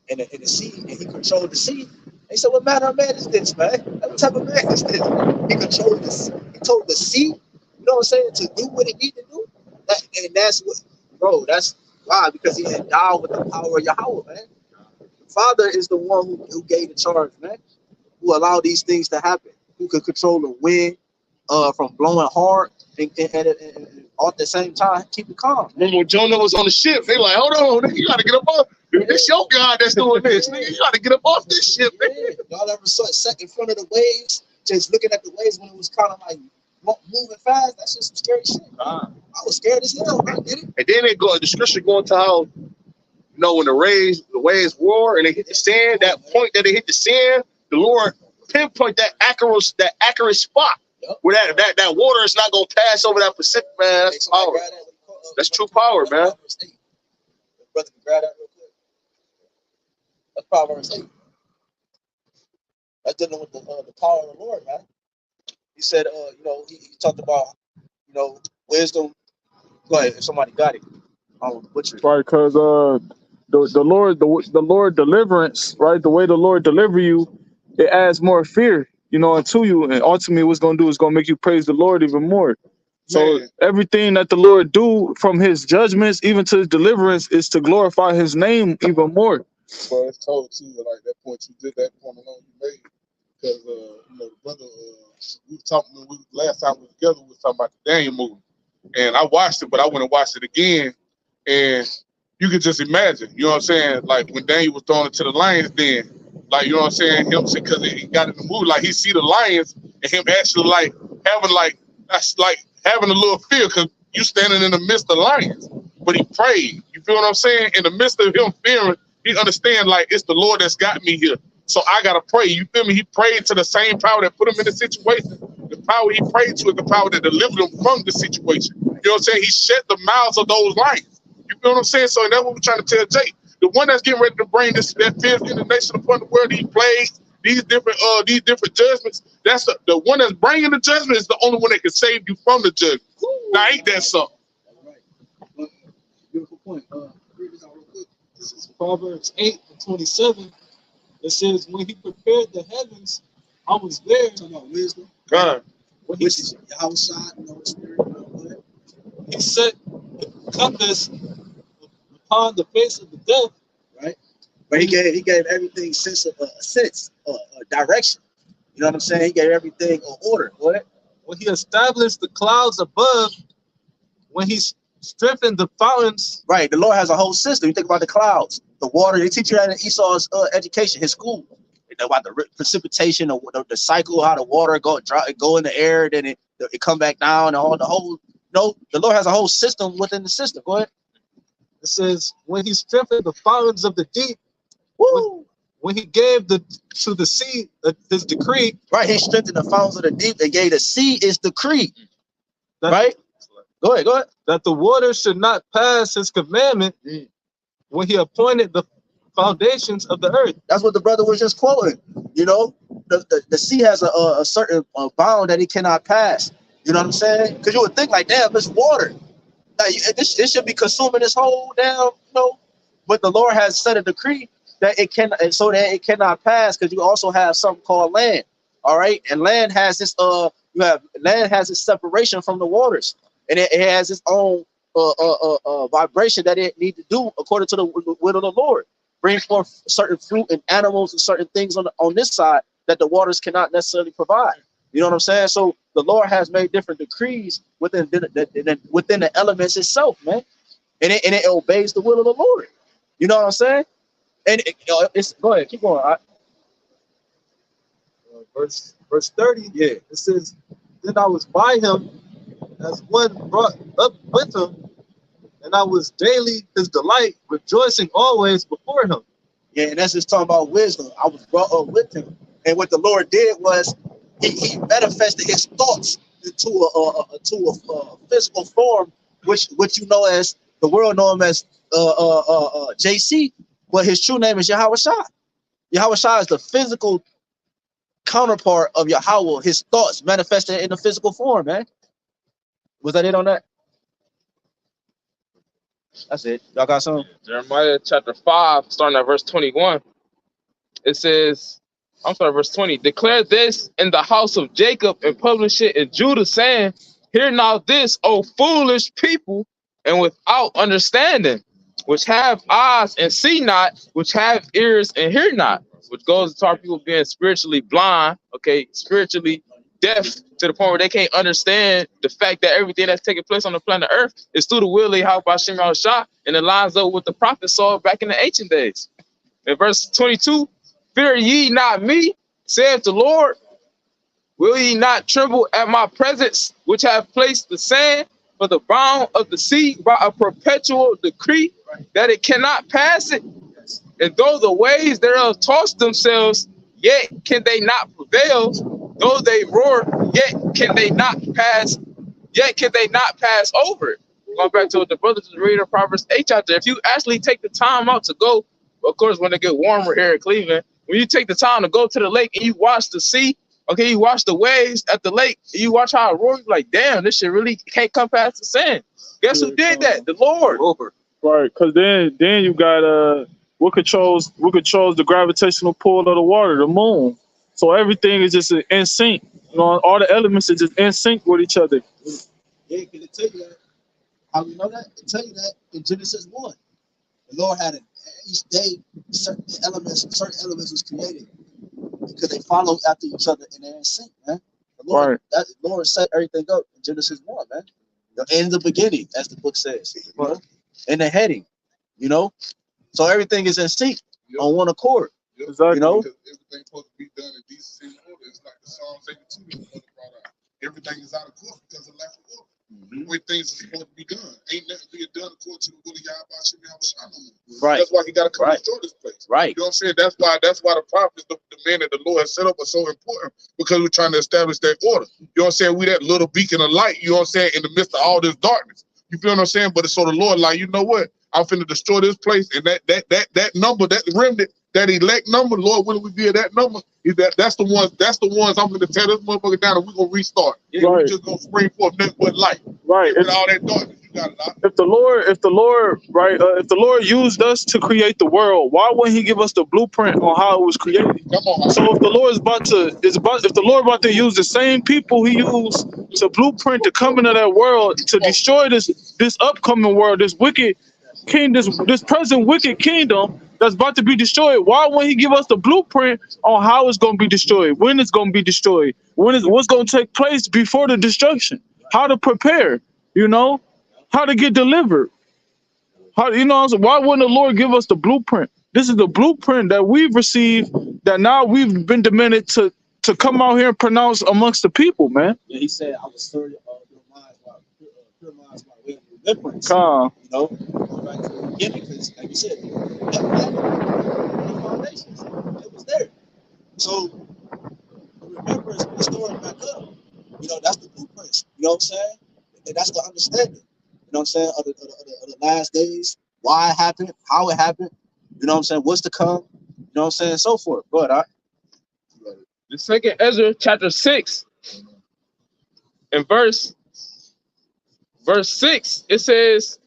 in the sea, and he controlled the sea. They said, what manner of man is this, man? What type of man is this? He controlled this. He told the sea, you know what I'm saying, to do what it need to do. And that's what, bro, that's why, because he endowed with the power of Yahweh, man. The Father is the one who gave the charge, man, who allowed these things to happen, who could control the wind from blowing hard and all at the same time keep it calm. Remember when Jonah was on the ship, they like, hold on, nigga, you gotta get up off. This your God that's doing this, nigga. You gotta get up off this ship, nigga. Y'all ever sat in front of the waves, just looking at the waves when it was kind of like moving fast? That's just some scary shit. I was scared as hell, man. Did it? And then the scripture going to how, you know, when the waves roar and they hit the sand, that point that they hit the sand, the Lord pinpoint that accurate spot. Yep. Where that water is not gonna pass over that Pacific, man. That's power. That's true power, man. Brother, grab that real quick. That's Proverbs 8. That's dealing with the power of the Lord, man. He said, you know, he talked about, you know, wisdom. Go ahead, if somebody got it. Butcher. Right, because the Lord deliverance, right? The way the Lord deliver you, it adds more fear, you know, into you, and ultimately what's gonna do is gonna make you praise the Lord even more. So everything that the Lord do, from his judgments even to his deliverance, is to glorify his name even more. Well, it's told too, like that point you did, that point alone you made, because you know, the brother, we were talking last time we were together, we were talking about the Daniel movie, and I watched it, but I went and watched it again, and you could just imagine, you know what I'm saying, like when Daniel was thrown into the lion's den, like, you know what I'm saying, him, because he got in the movie, like he see the lions, and him actually like having a little fear, because you standing in the midst of lions, but he prayed. You feel what I'm saying? In the midst of him fearing, he understand, like, it's the Lord that's got me here, so I gotta pray. You feel me? He prayed to the same power that put him in the situation. The power he prayed to is the power that delivered him from the situation. You know what I'm saying? He shut the mouths of those lions. You feel what I'm saying? So that's what we're trying to tell Jake. The one that's getting ready to bring that fear in the nation upon the world, these plagues, these different judgments, that's the one that's bringing the judgment is the only one that can save you from the judgment. Now, ain't that something? Right. Beautiful point. Read this out real quick. This is Proverbs 8:27. It says, when he prepared the heavens, I was there. Talking about wisdom. God. Which is Yahawashi, you know, the spirit. He set the compass upon the face of the depth. Right? But he gave everything sense of direction. You know what I'm saying? He gave everything an order. What? When he established the clouds above, when he strengthened the fountains. Right. The Lord has a whole system. You think about the clouds, the water. They teach you that in Esau's education, his school. They know about the precipitation, the cycle, how the water go in the air, then it come back down, and all the whole. No, the Lord has a whole system within the system. Go ahead. It says, when he strengthened the fountains of the deep, when he gave to the sea his decree. Right, he strengthened the fountains of the deep and gave the sea his decree. Right? Go ahead. That the waters should not pass his commandment when he appointed the foundations of the earth. That's what the brother was just quoting. You know, the sea has a certain bound that it cannot pass. You know what I'm saying? Because you would think like, damn, it's water. Like, this should be consuming this whole damn, you know. But the Lord has set a decree that it can, and so that it cannot pass, because you also have something called land. All right, and land has this land has its separation from the waters, and it has its own vibration that it need to do according to the will of the Lord. Bring forth certain fruit and animals and certain things on this side that the waters cannot necessarily provide. You know what I'm saying? So the Lord has made different decrees within the elements itself, man, and it obeys the will of the Lord. You know what I'm saying? And it's go ahead, keep going. Verse 30. Yeah, it says, then I was by him as one brought up with him, and I was daily his delight, rejoicing always before him. Yeah, and that's just talking about wisdom. I was brought up with him. And what the Lord did was he manifested his thoughts into a physical form, which you know as the world know him as JC, but his true name is YAHAWASHI. YAHAWASHI is the physical counterpart of Yahweh. His thoughts manifested in the physical form, man. Was that it on that? That's it. Y'all got something? Jeremiah chapter 5, starting at verse 21. It says, I'm sorry, verse 20. Declare this in the house of Jacob and publish it in Judah, saying, hear now this, O foolish people, and without understanding, which have eyes and see not, which have ears and hear not, which goes to our people being spiritually blind, okay, spiritually deaf to the point where they can't understand the fact that everything that's taking place on the planet Earth is through the will of YAHWAH, and it lines up with the prophets saw back in the ancient days. In verse 22, fear ye not me, saith the Lord. Will ye not tremble at my presence, which have placed the sand for the bound of the sea by a perpetual decree, that it cannot pass it? And though the waves thereof toss themselves, yet can they not prevail. Though they roar, yet can they not pass over it. Going back to what the brothers was reading Proverbs 8 chapter. If you actually take the time out to go, of course, when it get warmer here in Cleveland, when you take the time to go to the lake and you watch the sea, okay, you watch the waves at the lake, and you watch how it roars, you're like, damn, this shit really can't come past the sand. Guess who did that? The Lord. Right, because then you got what controls the gravitational pull of the water, the moon. So everything is just in sync. You know, all the elements are just in sync with each other. Yeah, can it tell you that? How you know that? It tell you that in Genesis 1. The Lord had each day certain elements was created because they follow after each other and they're in sync, man. The Lord, Right. Lord set everything up in Genesis 1, man. In the beginning, as the book says, you know? In the heading, you know. So everything is in sync on one accord. Exactly. You know, Because everything's supposed to be done in decency and order. It's like the Psalms 82 that the brother brought out. Everything is out of court because of lack of order. The way things are supposed to be done. Ain't nothing being done according to the will of YAHWAH. right. That's why he got to come Right. destroy this place. Right. You know what I'm saying? That's why the prophets, the men that the Lord has set up are so important, because we're trying to establish that order. You know what I'm saying? We that little beacon of light, you know what I'm saying, in the midst of all this darkness. You feel what I'm saying? But it's so the Lord, like, you know what? I'm finna destroy this place, and that number, that remnant, that elect number, Lord, when we be at that number, is that's the ones I'm gonna tear this motherfucker down, and we're gonna restart. Yeah, Right. we just gonna spring forth nothing but light. Right. With all that darkness, you got it out. If the Lord used us to create the world, why wouldn't He give us the blueprint on how it was created? Come on. So if the Lord if the Lord about to use the same people He used to blueprint to come into that world to destroy this upcoming world, this wicked king, this present wicked kingdom that's about to be destroyed, why wouldn't He give us the blueprint on how it's going to be destroyed, when it's going to be destroyed, what's going to take place before the destruction, how to prepare, you know, how to get delivered, how, you know, why wouldn't the Lord give us the blueprint? This is the blueprint that we've received, that now we've been demanded to come out here and pronounce amongst the people, man. Yeah, He said, I was sorry your minds by way of remembrance. Come. You know, go back to the beginning, because like you said, the foundations, it was there. So the remembrance, restoring back up, you know, that's the blueprints. You know what I'm saying? And that's the understanding. You know what I'm saying? Of the last days, why it happened, how it happened. You know what I'm saying? What's to come? You know what I'm saying? And so forth. But The second Ezra chapter 6 and verse 6, it says,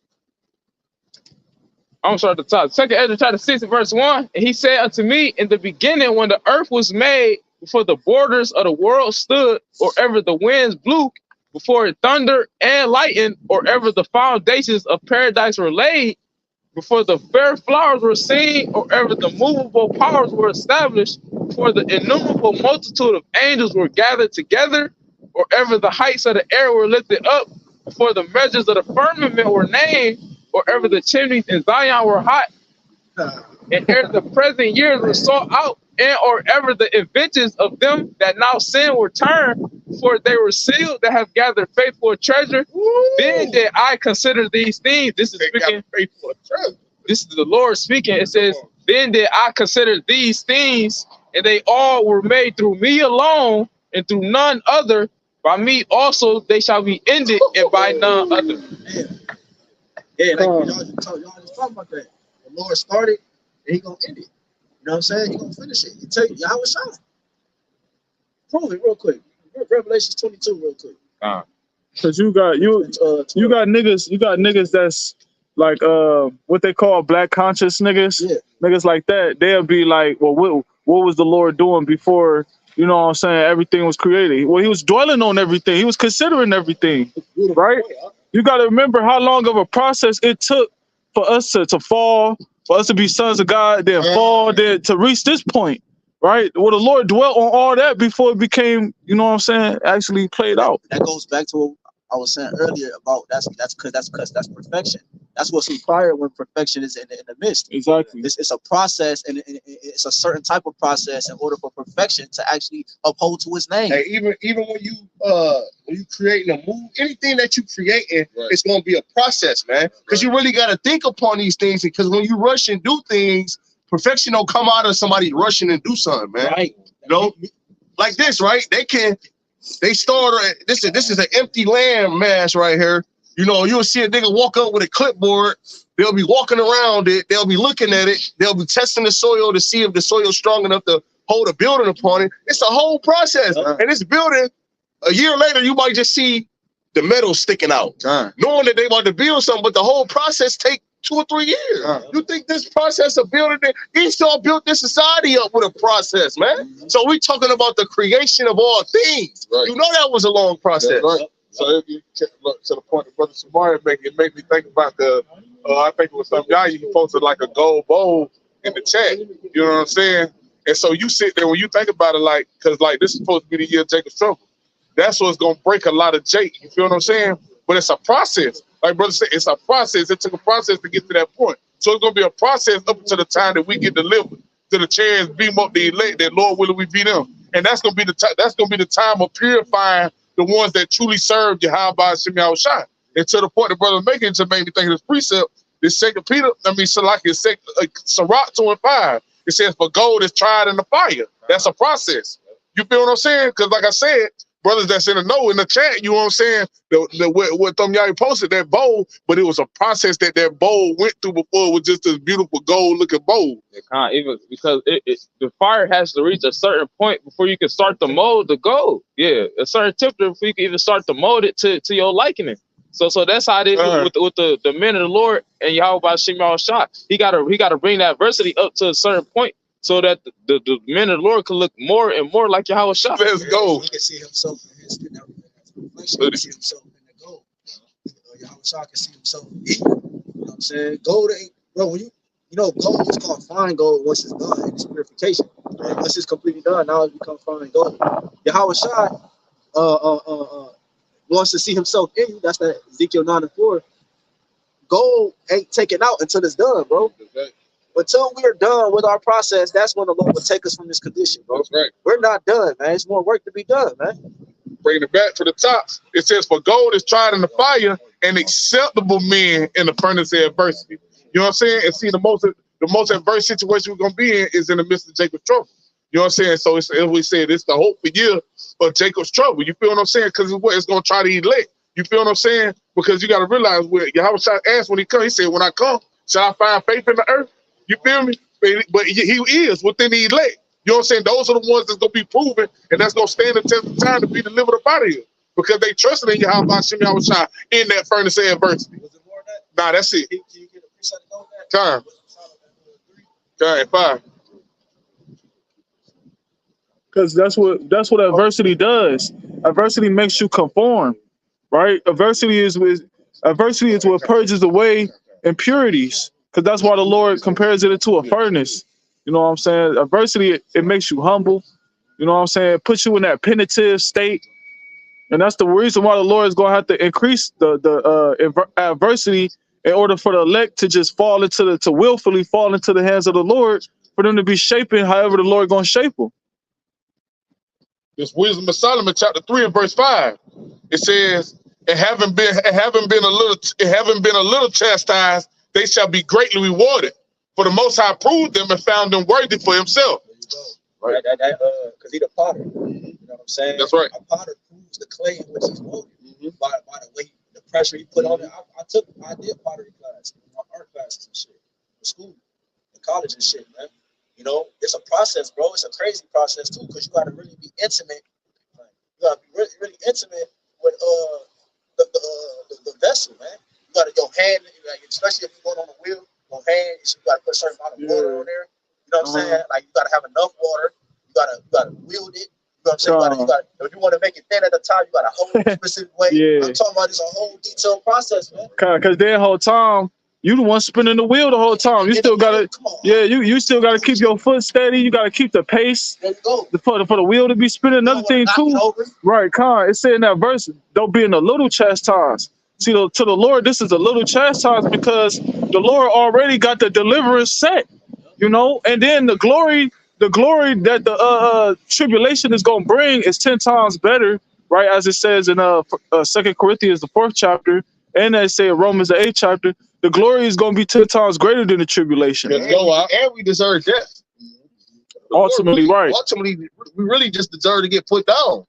I'm sorry, at the top. Second Ezra chapter 6 and verse 1, and he said unto me, in the beginning, when the earth was made, before the borders of the world stood, or ever the winds blew, before it thundered and lightened, or ever the foundations of paradise were laid, before the fair flowers were seen, or ever the movable powers were established, before the innumerable multitude of angels were gathered together, or ever the heights of the air were lifted up, before the measures of the firmament were named, or ever the chimneys in Zion were hot, and ere the present years were sought out, and or ever the inventions of them that now sin were turned, for they were sealed that have gathered faithful treasure. Then did I consider these things. This is speaking. This is the Lord speaking. It says, then did I consider these things, and they all were made through me alone, and through none other. By me also they shall be ended, and by none other. Yeah, like y'all just talking about that. The Lord started, and He gonna end it. You know what I'm saying? He gonna finish it. He tell you, YAHWASHI. Prove it real quick. Revelation 22 real quick. Cause you got niggas that's like what they call black conscious niggas. Yeah. Niggas like that, they'll be like, well, what was the Lord doing before, you know what I'm saying, everything was created? Well, He was dwelling on everything. He was considering everything, right? You got to remember how long of a process it took for us to fall, for us to be sons of God, then fall, then to reach this point, right? Well, the Lord dwelt on all that before it became, you know what I'm saying, actually played out. That goes back to what I was saying earlier about that's perfection. That's what's required when perfection is in the midst. Exactly. It's a process, and it's a certain type of process in order for perfection to actually uphold to His name. Hey, even when you creating a move, anything that you creating, it's gonna be a process, man. Because you really gotta think upon these things. Because when you rush and do things, perfection don't come out of somebody rushing and do something, man. Right. You know, like this, right? They start. This is an empty land mass right here. You know, you'll see a nigga walk up with a clipboard. They'll be walking around it. They'll be looking at it. They'll be testing the soil to see if the soil's strong enough to hold a building upon it. It's a whole process. And this building, a year later, you might just see the metal sticking out, knowing that they want to build something. But the whole process take 2 or 3 years. You think this process of building it? Esau built this society up with a process, man. So we talking about the creation of all things. You know that was a long process. So if you look to the point that Brother Samari made me think about the, I think it was some guy you posted like a gold bowl in the chat. You know what I'm saying? And so you sit there when you think about it, like, because like this is supposed to be the year of Jacob's trouble. That's what's gonna break a lot of Jake. You feel what I'm saying? But it's a process. Like Brother said, it's a process. It took a process to get to that point. So it's gonna be a process up until the time that we get delivered to the chairs, beam up the elect. That Lord willing we be them. And that's gonna be the time of purifying the ones that truly serve YAHWASHI. And to the point the brother making to make me think of this precept, this Sirach 2 and 5. It says, for gold is tried in the fire. That's a process. You feel what I'm saying? Because like I said, brothers that's in the know in the chat, you know what I'm saying? What Thumb Yai posted, that bowl, but it was a process that bowl went through before it was just this beautiful gold looking bowl. Even because the fire has to reach a certain point before you can start to mold the gold. Yeah, a certain temperature before you can even start to mold it to your liking. So that's how it is with the men of the Lord and YAHWASHI. He gotta bring that adversity up to a certain point so that the men of the Lord can look more and more like YAHWASHI. Let's go. He can see himself in his skin. He can see himself in the gold. YAHWASHI can see himself in it. You know what I'm saying? Gold ain't, bro, when you know, gold is called fine gold once it's done in its purification. Right? Once it's completely done, now it becomes fine gold. YAHWASHI wants to see himself in you. That's that Ezekiel 9:4. Gold ain't taken out until it's done, bro. Until we are done with our process, that's when the Lord will take us from this condition, bro. That's right. We're not done, man. It's more work to be done, man. Bringing it back to the top, it says, for gold is tried in the fire, and acceptable men in the furnace of adversity. You know what I'm saying? And see, the most adverse situation we're gonna be in is in the midst of Jacob's trouble. You know what I'm saying? So it's, as we said, it's the hope for year of Jacob's trouble. You feel what I'm saying? Because it's gonna try to elect. You feel what I'm saying? Because you got to realize what YAHWASHI asked when he come. He said, when I come, shall I find faith in the earth? You feel me? But he is within the elect. You know what I'm saying? Those are the ones that's gonna be proven, and that's gonna stand the test of time to be delivered up out of here. Because they trusted in YAHWASHI in that furnace of adversity. Was it more than that? Nah, that's it. Can you get a preset on that? Time 5. Because that's what adversity does. Adversity makes you conform, right? Adversity is what purges away impurities. Because that's why the Lord compares it into a furnace. You know what I'm saying? Adversity, it makes you humble. You know what I'm saying? It puts you in that penitive state. And that's the reason why the Lord is going to have to increase the adversity in order for the elect to just willfully fall into the hands of the Lord for them to be shaping however the Lord gonna shape them. This Wisdom of Solomon, chapter 3 and verse 5. It says, "And having been a little chastised, they shall be greatly rewarded. For the Most High proved them and found them worthy for Himself." There you go. Right. Because he the potter. You know what I'm saying? That's right. A potter proves the clay in which he's molded by the way, the pressure he put on it. I did pottery class, my art classes and shit, in school, in college and shit, man. You know, it's a process, bro. It's a crazy process too, because you got to really be intimate. Like, you got to be really, really intimate with the vessel, man. You got to your hand, like, especially if you're going on the wheel, your hand. You got to put a certain amount of water on there. You know what I'm saying? Like, you got to have enough water. You got to wield it. You know what I'm saying? If you want to make it thin at the top, you got to hold it a specific way. I'm talking about this a whole detailed process, man. Because that whole time, you the one spinning the wheel the whole time. You still gotta, you still gotta keep your foot steady. You gotta keep the pace for the wheel to be spinning. Another thing too, right? It said in that verse, don't be in a little chastised. See, to the Lord, this is a little chastised because the Lord already got the deliverance set, you know. And then the glory that the tribulation is gonna bring is 10 times better, right? As it says in 2 Corinthians the 4th chapter, and they say in Romans the 8th chapter. The glory is going to be 10 times greater than the tribulation. And we deserve death. Ultimately, right. Ultimately, we really just deserve to get put down.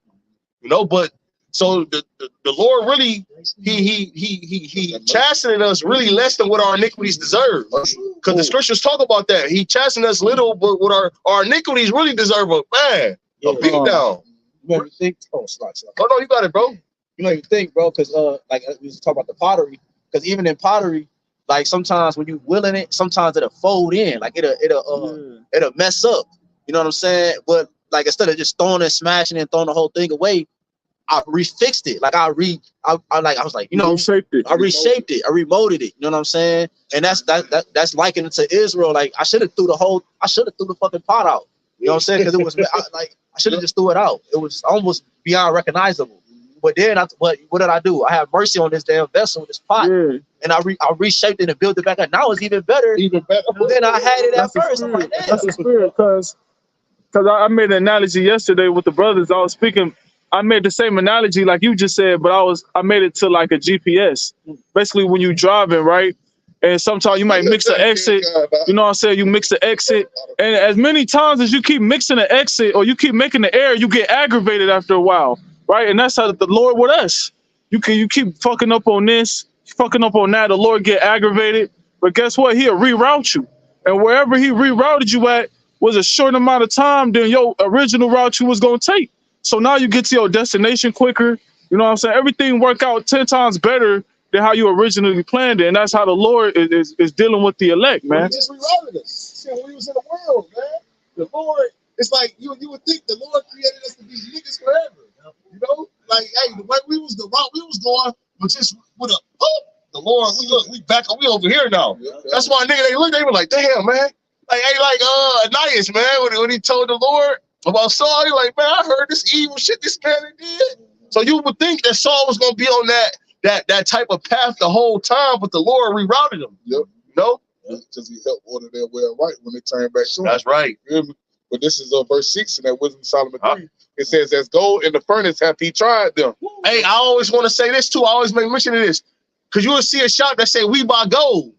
You know, but so the Lord really, he chastened us really less than what our iniquities deserve. Because the scriptures talk about that. He chastened us little, but what our iniquities really deserve a beat down. You know, you think, no, you got it, bro. You know, you think, bro, because like we was talking about the pottery, because even in pottery, like sometimes when you willing it, sometimes it'll fold in, like it'll mess up. You know what I'm saying? But like instead of just throwing and smashing and throwing the whole thing away, I refixed it. Like I was like, you know, I reshaped it, I remolded it. You know what I'm saying? And that's likened it to Israel. Like I should have threw the fucking pot out. You know what I'm saying? Because it was I should have just threw it out. It was almost beyond recognizable. But then, what did I do? I have mercy on this damn vessel, this pot, and I reshaped it and built it back up. Now it's even better than I had it at first. I'm like, that's the spirit, because I made an analogy yesterday with the brothers. I was speaking. I made the same analogy like you just said, but I made it to like a GPS. Basically, when you driving, right, and sometimes you might mix an exit. You know what I'm saying? You mix the exit, and as many times as you keep mixing the exit or you keep making the error, you get aggravated after a while. Right, and that's how the Lord with us. You keep fucking up on this, fucking up on that. The Lord get aggravated, but guess what? He'll reroute you, and wherever He rerouted you at was a short amount of time than your original route you was gonna take. So now you get to your destination quicker. You know what I'm saying? Everything work out 10 times better than how you originally planned it, and that's how the Lord is dealing with the elect, man. He just rerouted us. See, when we was in the world, man, the Lord. It's like you would think the Lord created us to be niggas forever. You know, like, hey, the way the route we was going, but just with a the Lord, we back, we over here now. That's why nigga, they were like, damn, man. Like, hey, like Ananias, man, when he told the Lord about Saul, he like, man, I heard this evil shit this man did. So you would think that Saul was gonna be on that type of path the whole time, but the Lord rerouted him. Yep. You know? Because He helped order their way right when they turned back to Him. That's right. But this is verse 6 in that Wisdom of Solomon 3. It says, as gold in the furnace hath He tried them. Hey, I always want to say this too. I always make mention of this. Because you will see a shop that say, we buy gold.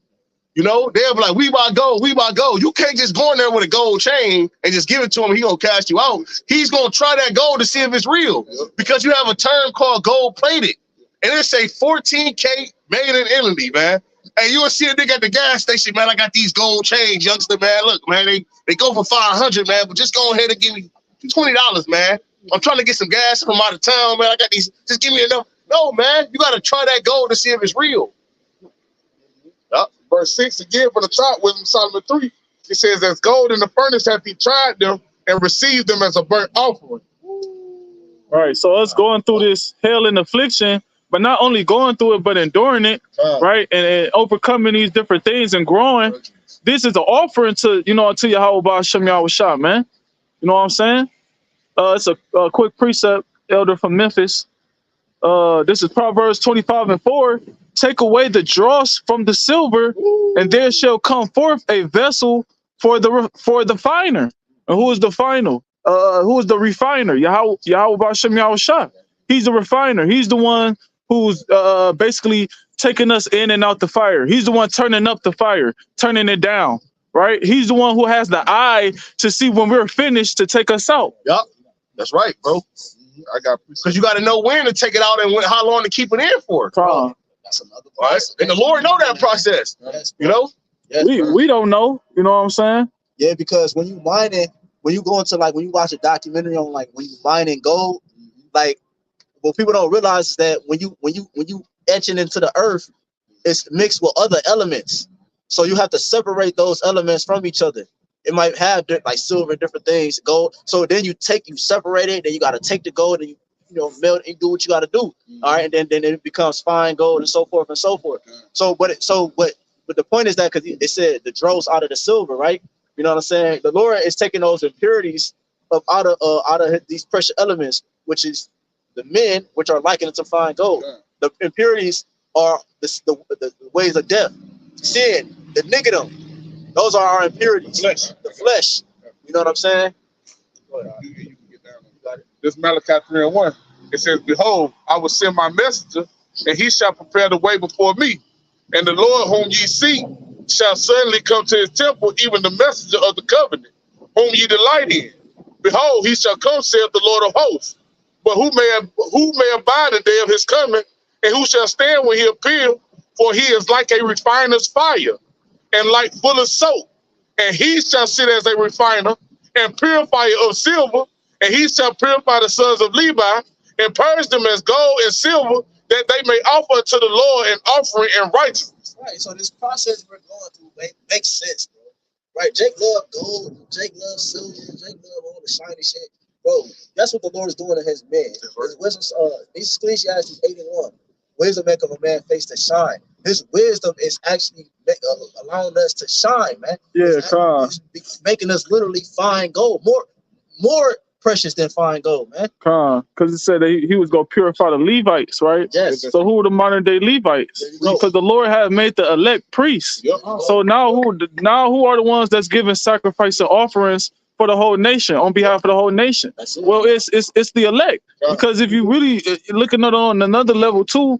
You know, they'll be like, we buy gold, we buy gold. You can't just go in there with a gold chain and just give it to him. He gonna cash you out. He's gonna try that gold to see if it's real. Because you have a term called gold plated. And it say 14K made in Italy, man. Hey, you will see a nigga at the gas station, man. I got these gold chains, youngster, man. Look, man, they go for 500, man. But just go ahead and give me $20, man. I'm trying to get some gas from out of town, man. I got these. Just give me enough. No, man. You got to try that gold to see if it's real. Verse 6 again for the top, Wisdom of Solomon 3. It says, as gold in the furnace hath He tried them and received them as a burnt offering. All right. So us going through this hell and affliction, but not only going through it, but enduring it, right? And overcoming these different things and growing. This is an offering to, to Yahawah BAHASHAM YAHAWASHI, man. You know what I'm saying? It's a quick precept, elder from Memphis. This is Proverbs 25:4. Take away the dross from the silver, and there shall come forth a vessel for the finer. And who is the final? Who is the refiner? Yahweh BAHASHAM Yahawashi. He's the refiner. He's the one who's basically taking us in and out the fire. He's the one turning up the fire, turning it down, right? He's the one who has the eye to see when we're finished to take us out. Yup, that's right, bro. I got Because you got to know when to take it out and how long to keep it in for. That's another Right? process. And the Lord know that process. Yes, You know? yes, bro. We don't know, you know what I'm saying? Yeah, because when you mining, when you go into like when you watch a documentary on like when you mining gold, like what people don't realize is that when you etching into the earth, it's mixed with other elements. So you have to separate those elements from each other. It might have like silver and different things, gold. So then you separate it, then you got to take the gold and you melt and do what you got to do. All right, and then it becomes fine gold and so forth and so forth. So but the point is that because it said the dross out of the silver, right? You know what I'm saying? The Lord is taking those impurities out of these precious elements, which is the men, which are likened to fine gold. The impurities are the ways of death, sin, the niggardom. Those are our impurities. The flesh. You know what I'm saying? You can get down on it. This Malachi 3:1. It says, "Behold, I will send my messenger, and he shall prepare the way before me. And the Lord whom ye seek shall suddenly come to his temple, even the messenger of the covenant, whom ye delight in. Behold, he shall come, saith the Lord of hosts. But who may abide the day of his coming, and who shall stand when he appear? For he is like a refiner's fire, and like full of soap. And he shall sit as a refiner and purifier of silver, and he shall purify the sons of Levi, and purge them as gold and silver, that they may offer to the Lord an offering in righteousness." Right. So this process we're going through makes sense, bro. Right? Jake love gold, Jake loves silver, Jake love all the shiny shit. Bro, that's what the Lord is doing to his men. His wisdom, these Ecclesiastes 8:1. Wisdom make of a man face to shine. His wisdom is actually allowing us to shine, man. Yeah, It's making us literally fine gold, more precious than fine gold, man. Because it said that he was going to purify the Levites, right? Yes. So who are the modern day Levites? Because the Lord has made the elect priests. Yep. So now who are the ones that's giving sacrifice and offerings for the whole nation, on behalf of the whole nation? Well, it's the elect. Because if you really looking at it on another level too,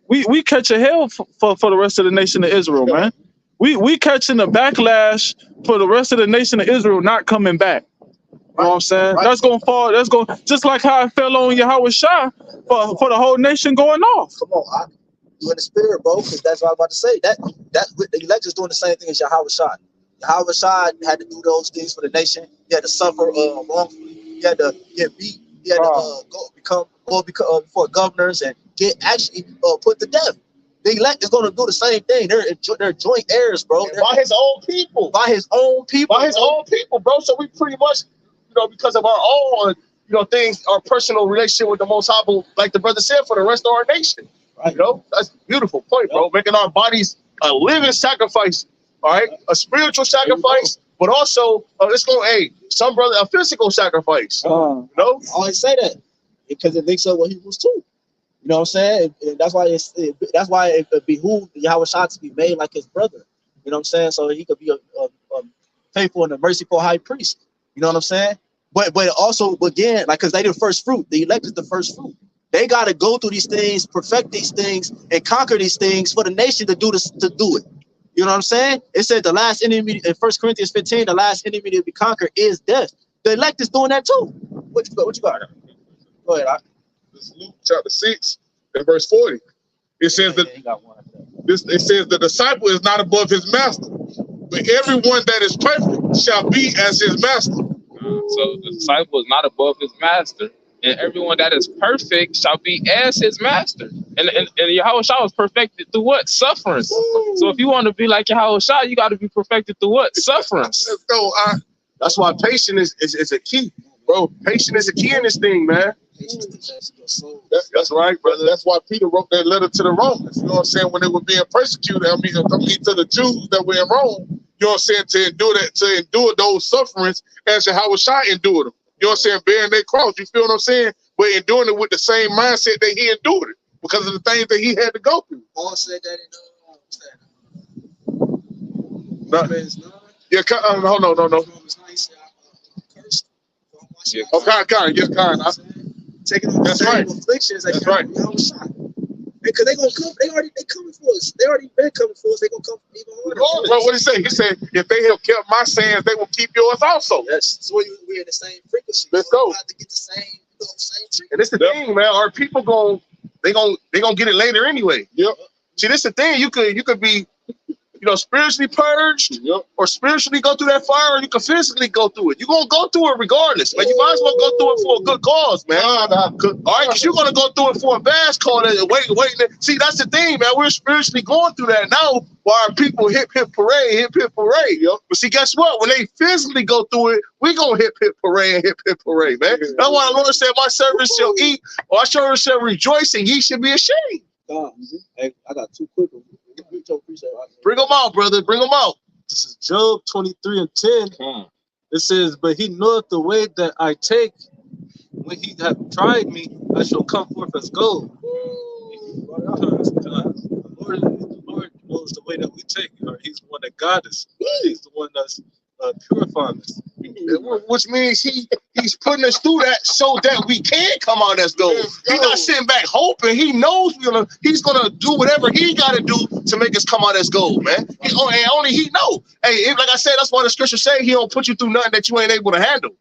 we catch a hell for the rest of the nation of Israel, man. We catching a backlash for the rest of the nation of Israel not coming back. You know what I'm saying? Right. That's gonna fall. That's going just like how it fell on Yahawashi for the whole nation going off. Come on, you in the spirit, bro. Because that's what I'm about to say. That the elect is doing the same thing as Yahawashi. Yahawashi had to do those things for the nation. He had to suffer wrongfully. He had to get beat. He had to go become before governors and get actually put to death. The elect is going to do the same thing. They're joint heirs, bro. By his own people. By his own people. By his own people, bro. So we pretty much, because of our own, things, our personal relationship with the Most High, like the brother said, for the rest of our nation. Right. That's a beautiful point, bro. Making our bodies a living sacrifice, all right? A spiritual sacrifice, but also, some brother, a physical sacrifice. I always say that because it links up with Hebrews 2. You know what I'm saying? And that's why it behooves Yahawashi to be made like his brother. You know what I'm saying? So he could be a faithful and a merciful high priest. You know what I'm saying? But also, again, like, because they the first fruit. The elect is the first fruit. They got to go through these things, perfect these things, and conquer these things for the nation to do this, to do it. You know what I'm saying? It said the last enemy in 1 Corinthians 15, the last enemy to be conquered is death. The elect is doing that too. What you got? Go ahead. This is Luke chapter 6 and verse 40. It says that it says the disciple is not above his master, but everyone that is perfect shall be as his master. So the disciple is not above his master, and everyone that is perfect shall be as his master. And Yahawashi was perfected through what? Sufferance. So if you want to be like Yahawashi, you got to be perfected through what? Sufferance. Let's go. That's why patience is a key, bro. Patience is a key in this thing, man. That's right, brother. That's why Peter wrote that letter to the Romans. You know what I'm saying? When they were being persecuted, I mean to the Jews that were in Rome. You know what I'm saying? To endure those sufferings as Yahawashi endured them. You know what I'm saying? Bearing their cross. You feel what I'm saying? But enduring it with the same mindset that he endured it because of the things that he had to go through. Paul said that in Yeah, hold on, no. Yeah. Oh, kind, yeah, kind. Taking on the That's same right. afflictions that That's right. YAHWAH. Because they gonna come, they coming for us. They already been coming for us. They gonna come even harder. Well, what did he say? He said, if they have kept my sayings, they will keep yours also. Yes, so we're in the same frequency. Let's so go. We have to get the same treatment. And it's the thing, man. Are people they gonna get it later anyway? Yep. See, this the thing. You could be, spiritually purged, Yep. or spiritually go through that fire, or you can physically go through it. You're gonna go through it regardless, man. You might as well go through it for a good cause, man. All right, because you're gonna go through it for a bad cause. Wait. See, that's the thing, man. We're spiritually going through that now. While people hip parade. Yep. But see, guess what? When they physically go through it, we gonna hip parade, man. That's why the Lord said, "My servants shall eat, or our servants shall rejoice, and ye should be ashamed." Hey, I got two quick ones. Bring them out, brother. Bring them out. This is Job 23:10. It says, but he knoweth the way that I take. When he hath tried me, I shall come forth as gold. The Lord knows the way that we take. He's the one that guides us. He's the one that's purifying us. Which means he's putting us through that so that we can come out as gold. He's not sitting back hoping. He knows he's gonna do whatever he gotta do to make us come out as gold, man. Only he know. Hey, like I said, that's why the scripture say he don't put you through nothing that you ain't able to handle.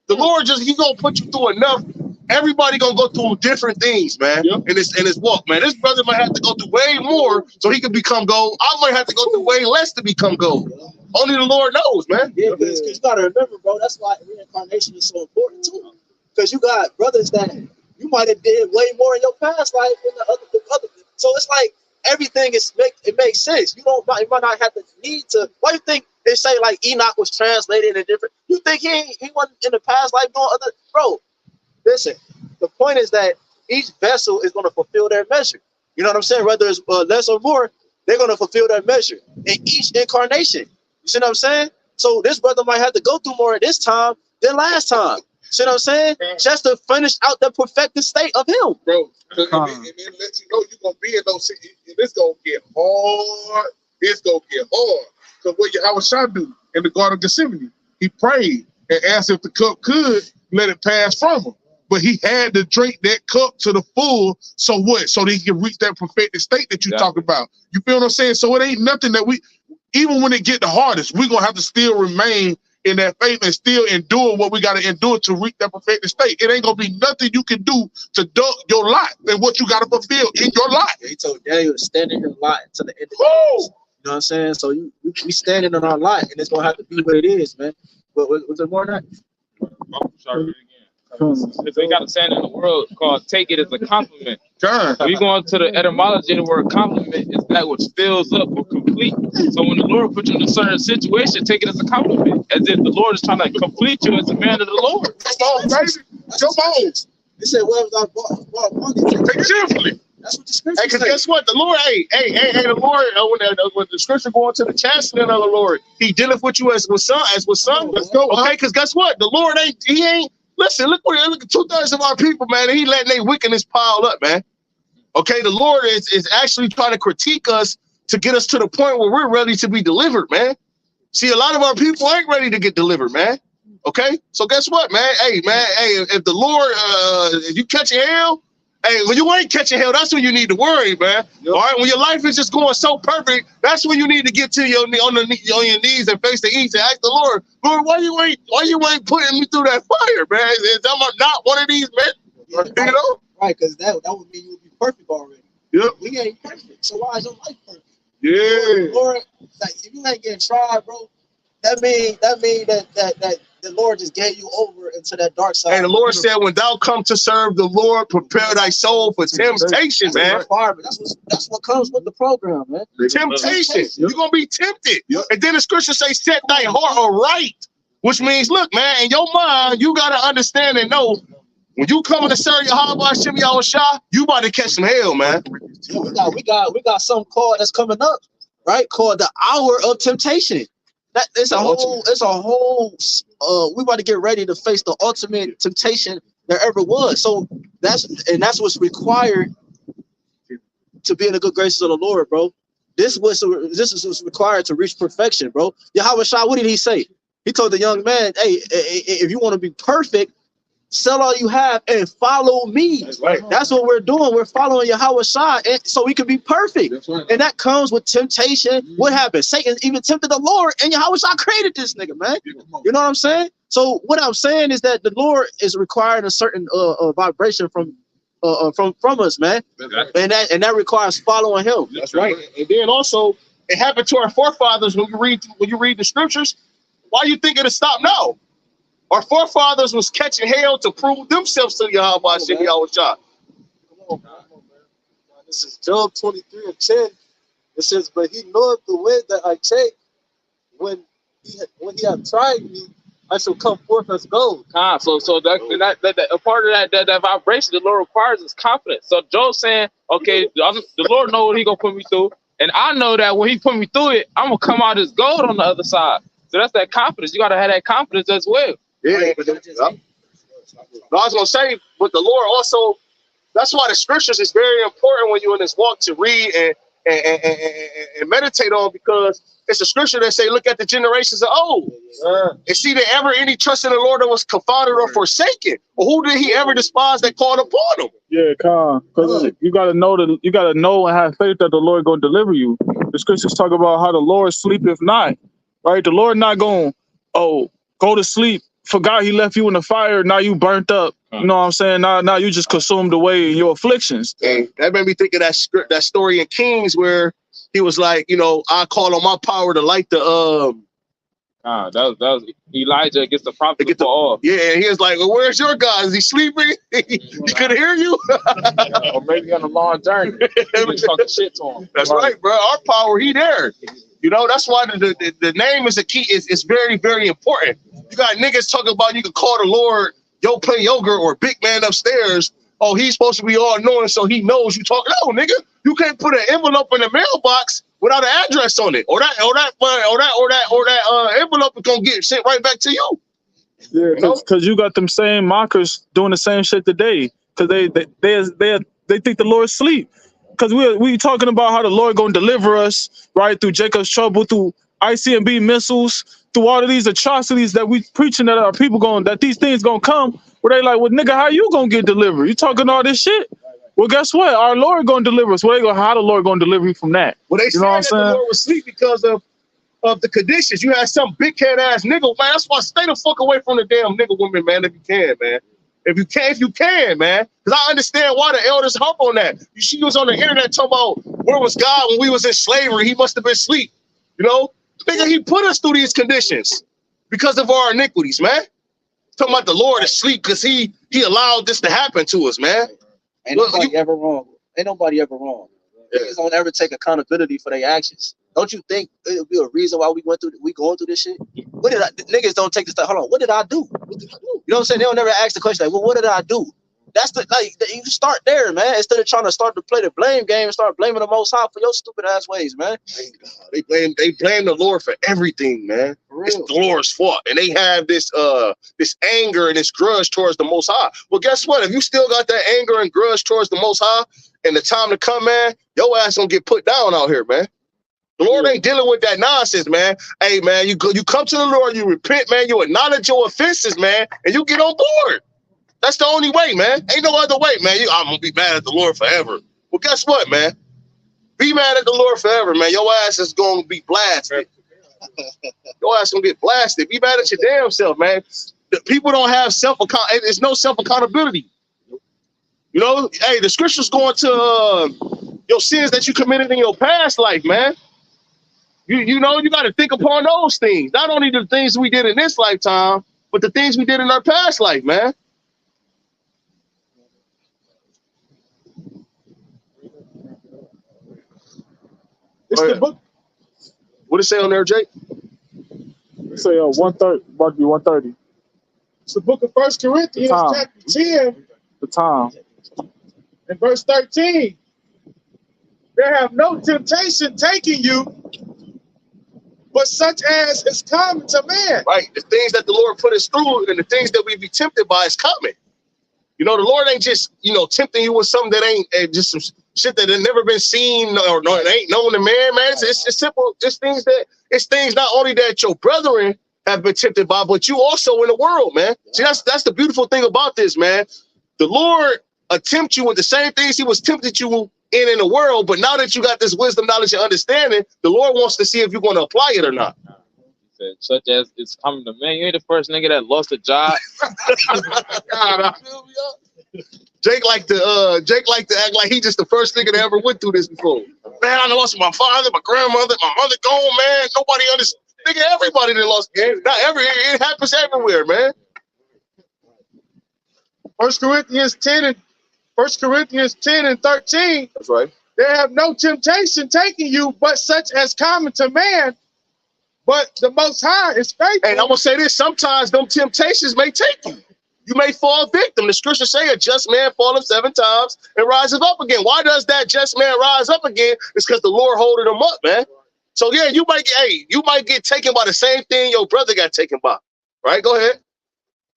The Lord he gonna put you through enough. Everybody gonna go through different things, man. In this walk, man. This brother might have to go through way more so he can become gold. I might have to go through way less to become gold. Only the Lord knows, man. Yeah, because you gotta remember, bro, that's why reincarnation is so important too. Because you got brothers that you might have did way more in your past life than the other. So it's like everything it makes sense. You might not have the need to. Why you think they say like Enoch was translated in different? You think he wasn't in the past life doing other? Bro, listen. The point is that each vessel is going to fulfill their measure. You know what I'm saying? Whether it's less or more, they're going to fulfill their measure in each incarnation. You see what I'm saying? So this brother might have to go through more this time than last time. See what I'm saying? Just to finish out the perfected state of him. Bro, and then let you know you're going to be in those cities, and it's going to get hard. It's going to get hard. Because what YAHWAH do in the Garden of Gethsemane, he prayed and asked if the cup could let it pass from him. But he had to drink that cup to the full. So what? So that he can reach that perfected state that you talk about. You feel what I'm saying? So it ain't nothing that even when it get the hardest, we're going to have to still remain in that faith and still endure what we got to endure to reach that perfected state. It ain't going to be nothing you can do to duck your lot and what you got to fulfill in your lot. He told Daniel to stand in your lot until the end of the days. You know what I'm saying? So we standing in our lot, and it's going to have to be what it is, man. But was there more than that? I'm sorry. If they got a saying in the world called "take it as a compliment." When you go into the etymology of the word compliment, is that which fills up or complete. So when the Lord puts you in a certain situation, take it as a compliment, as if the Lord is trying to complete you as a man of the Lord. Come on, baby. Come on. They said, "Well, I bought money." Take it cheerfully. That's what the scripture Hey, because guess what? The Lord, the Lord, when the scripture go into the chastening of the Lord, he dealeth with you as with son. Let's go. Okay, because guess what? The Lord ain't. Listen, look at 2/3 of our people, man. He letting their wickedness pile up, man. Okay, the Lord is actually trying to critique us to get us to the point where we're ready to be delivered, man. See, a lot of our people ain't ready to get delivered, man. Okay, so guess what, man? Hey, if the Lord, if you catching hell, hey, when you ain't catching hell, that's when you need to worry, man. Yep. All right, when your life is just going so perfect, that's when you need to get to on your knees and face the east and ask the Lord, why you ain't putting me through that fire, man? Is I'm not one of these men? Yeah, you know? Right, because that would mean you would be perfect already. Yep. We ain't perfect, so why is your life perfect? Yeah. Lord, like, if you ain't getting tried, bro, that mean that the Lord just gave you over into that dark side. And the Lord said, when thou come to serve the Lord, prepare thy soul for temptation, man. That's what comes with the program, man. Temptation. You're going to be tempted. Yep. And then the scripture say, set thy heart aright, which means, look, man, in your mind, you got to understand and know, when you coming to serve YAHWASHI, YAHWASHI, you about to catch some hell, man. Yeah, we got something called that's coming up, right? Called the hour of temptation. It's a whole. We about to get ready to face the ultimate temptation there ever was. So that's what's required to be in the good graces of the Lord, bro. This is what's required to reach perfection, bro. Yahawashi, what did he say? He told the young man, hey, if you want to be perfect, sell all you have and follow me. That's right. That's what we're doing. We're following Yahawashi, and so we can be perfect. That's right. And that comes with temptation. What happened? Satan even tempted the Lord, and Yahawashi created this nigga, man. You know what I'm saying? So what I'm saying is that the Lord is requiring a certain vibration from us, man. And that requires following him. That's right. And then also, it happened to our forefathers when you read the scriptures. Why you think it'll stop now? Our forefathers was catching hell to prove themselves to Yahweh and Yahawashi. Come on, man. This is Job 23:10. It says, but he knoweth the way that I take. When he hath tried me, I shall come forth as gold. So that a part of that vibration the Lord requires is confidence. So Job's saying, okay, the Lord knows what he gonna put me through, and I know that when he put me through it, I'm gonna come out as gold on the other side. So that's that confidence. You gotta have that confidence as well. Yeah, but I was gonna say, but the Lord also, that's why the scriptures is very important when you're in this walk to read and meditate on, because it's a scripture that say, look at the generations of old. And see, there ever any trust in the Lord that was confounded or forsaken? Or who did he ever despise that called upon him? Yeah, because you gotta know and have faith that the Lord gonna deliver you. The scriptures talk about how the Lord sleepeth not, right? The Lord not going, oh, go to sleep. Forgot he left you in the fire. Now you burnt up. You know what I'm saying? Now you just consumed away in your afflictions. And that made me think of that story in Kings where he was like, I call on my power to light the that was Elijah against the prophet. Yeah, he was like, well, where's your God? Is he sleeping? He couldn't hear you? Or maybe on a long journey. He talking shit to him. That's right, bro. Our power, he there. That's why the name is a key. It's very, very important. You got niggas talking about you can call the Lord yo play yogurt or big man upstairs. Oh, he's supposed to be all knowing, so he knows you talk. No, nigga, you can't put an envelope in the mailbox without an address on it, or that envelope is gonna get sent right back to you. Yeah, because you got them same mockers doing the same shit today, because they think the Lord's asleep. Because we talking about how the Lord gonna deliver us, right, through Jacob's trouble, through ICMB missiles, through all of these atrocities that we preaching that our people that these things gonna come. Where they like, well, nigga, how you gonna get delivered? You talking all this shit? Well, guess what? Our Lord gonna deliver us. How the Lord gonna deliver you from that? Well, they said that the Lord was asleep because of the conditions. You had some big head ass nigga, man. That's why stay the fuck away from the damn nigga women, man, if you can, man. If you can, man. Because I understand why the elders harp on that. She was on the internet talking about where was God when we was in slavery. He must have been asleep. Nigga, he put us through these conditions because of our iniquities, man. Talking about the Lord is asleep because he allowed this to happen to us, man. Ain't nobody ever wrong. Ain't nobody ever wrong. Niggas don't ever take accountability for their actions. Don't you think it would be a reason why we going through this shit? Niggas don't take this stuff. Hold on, what did I do? You know what I'm saying? They don't never ask the question like, well, what did I do? That's you start there, man. Instead of trying to start to play the blame game and start blaming the Most High for your stupid ass ways, man. They blame the Lord for everything, man. It's the Lord's fault, and they have this anger and this grudge towards the Most High. Well, guess what? If you still got that anger and grudge towards the Most High, and the time to come, man, your ass gonna get put down out here, man. The Lord ain't dealing with that nonsense, man. Hey, man, you come to the Lord, you repent, man, you acknowledge your offenses, man, and you get on board. That's the only way, man. Ain't no other way, man. I'm gonna be mad at the Lord forever. Well, guess what, man? Be mad at the Lord forever, man. Your ass is gonna be blasted. Your ass gonna get blasted. Be mad at your damn self, man. The people don't have there's no self-accountability. Hey, the scripture's going to your sins that you committed in your past life, man. You got to think upon those things. Not only the things we did in this lifetime, but the things we did in our past life, man. It's the book. What it say on there, Jake? It say 130, about to be 130. It's the book of 1 Corinthians, chapter 10. The time. And verse 13. There have no temptation taking you, but such as is common to man. Right. The things that the Lord put us through and the things that we be tempted by is coming. The Lord ain't just, tempting you with something that ain't just shit that had never been seen or no, it ain't known to man, man. It's just simple, just things not only that your brethren have been tempted by, but you also in the world, man. See, that's the beautiful thing about this, man. The Lord tempt you with the same things he was tempted you in the world, but now that you got this wisdom, knowledge, and understanding, the Lord wants to see if you're going to apply it or not. Such as it's coming to man. You ain't the first nigga that lost a job. Jake like to act like he just the first nigga that ever went through this before. Man, I lost my father, my grandmother, my mother gone, man. Nobody understands. Nigga, everybody that lost. Not every. It happens everywhere, man. 1 Corinthians 10 and 13. That's right. There have no temptation taking you, but such as common to man. But the Most High is faithful. And I'm gonna say this: sometimes them temptations may take you. You may fall victim. The scriptures say a just man falleth 7 times and rises up again. Why does that just man rise up again? It's because the Lord holding him up, man. So yeah, you might get taken by the same thing your brother got taken by. Right? Go ahead.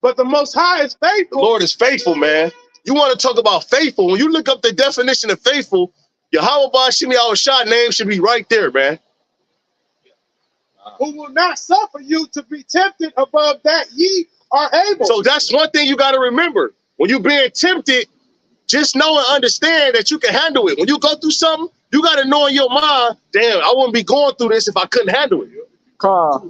But the Most High is faithful. The Lord is faithful, man. You want to talk about faithful? When you look up the definition of faithful, YAHAWASHI name should be right there, man. Who will not suffer you to be tempted above that ye are able. So that's one thing you got to remember. When you're being tempted, just know and understand that you can handle it. When you go through something, you got to know in your mind, damn, I wouldn't be going through this if I couldn't handle it. Because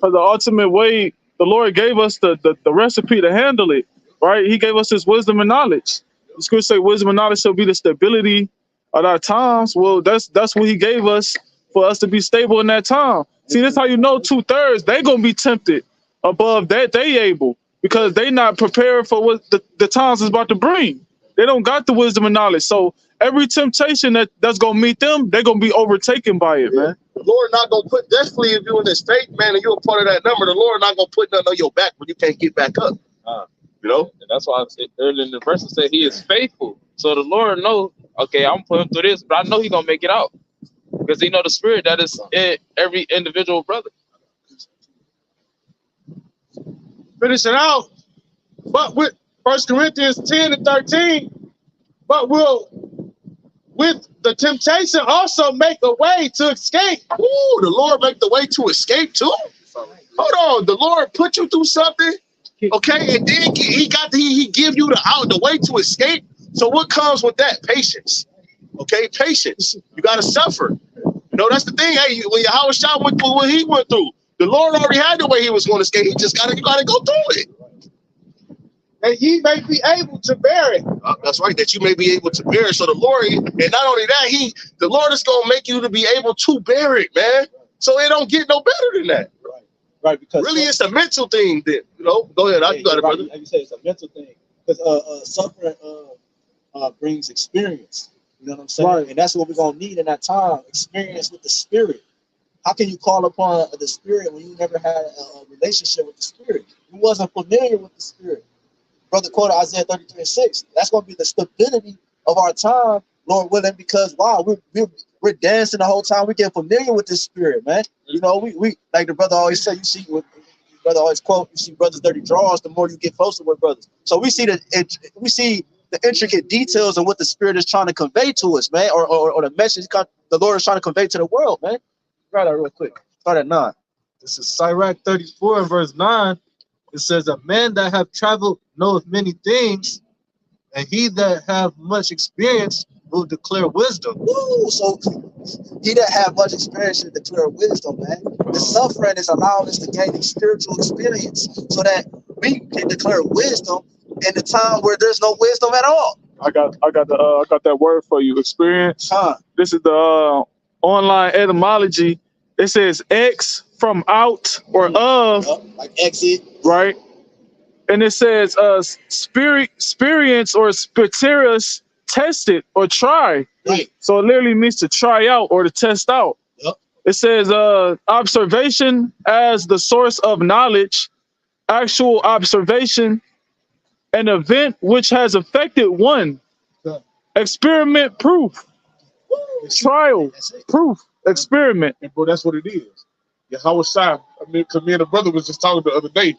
the ultimate way, the Lord gave us the recipe to handle it, right? He gave us his wisdom and knowledge. The scripture say wisdom and knowledge shall be the stability of our times. Well, that's what he gave us for us to be stable in that time. See, this is how you know 2/3, they going to be tempted above that they able, because they not prepared for what the times is about to bring. They don't got the wisdom and knowledge. So every temptation that's going to meet them, they're going to be overtaken by it, man. The Lord not going to put, definitely if you're in this faith, man, and you're a part of that number, the Lord not going to put nothing on your back when you can't get back up. You know? And that's why I said earlier in the verse, it said he is faithful. So the Lord knows, okay, I'm putting through this, but I know he's going to make it out. Because he know the spirit that is in every individual brother. Finishing out, but with 1 Corinthians 10 and 13, but will with the temptation also make a way to escape. Ooh, the Lord make the way to escape too? Hold on, the Lord put you through something, okay, and then he give you the way to escape. So what comes with that? Patience. Okay, patience. You got to suffer. You know, that's the thing. Hey, when YAHAWASHI went through what he went through, the Lord already had the way he was going to escape. He just you got to go through it. And ye may be able to bear it. That's right, that you may be able to bear it. So the Lord, and not only that, the Lord is going to make you to be able to bear it, man. So it don't get no better than that. Right, because really it's a mental thing then, you know. Go ahead, you got it, brother. Like you said, it's a mental thing. Because suffering brings experience. You know what I'm saying? Right. And that's what we're gonna need in that time, experience with the spirit. How can you call upon the spirit when you never had a relationship with the spirit? You wasn't familiar with the spirit. Brother quoted Isaiah 33:6. That's gonna be the stability of our time, Lord willing, because wow, we're dancing the whole time. We get familiar with this spirit, man. You know, we like the brother always said, you see what brother always quote, you see brothers' dirty drawers, the more you get closer with brothers. So we see the intricate details of what the spirit is trying to convey to us, man, or the message the Lord is trying to convey to the world, man. Right out real quick. Start at 9. This is Sirach 34 and verse 9. It says, a man that have traveled knoweth many things, and he that have much experience will declare wisdom. Woo! So he that have much experience should declare wisdom, man. The suffering is allowing us to gain a spiritual experience so that we can declare wisdom in the time where there's no wisdom at all. I got that word for you, experience. This is the online etymology. It says ex from out or of, like exit, right? And it says experience or spiritus, tested or try. Right. So it literally means to try out or to test out. Yep. It says observation as the source of knowledge, actual observation, an event which has affected one, experiment, proof, trial, proof, experiment. And bro, that's what it is. YAHAWASHI, because me and the brother was just talking the other day.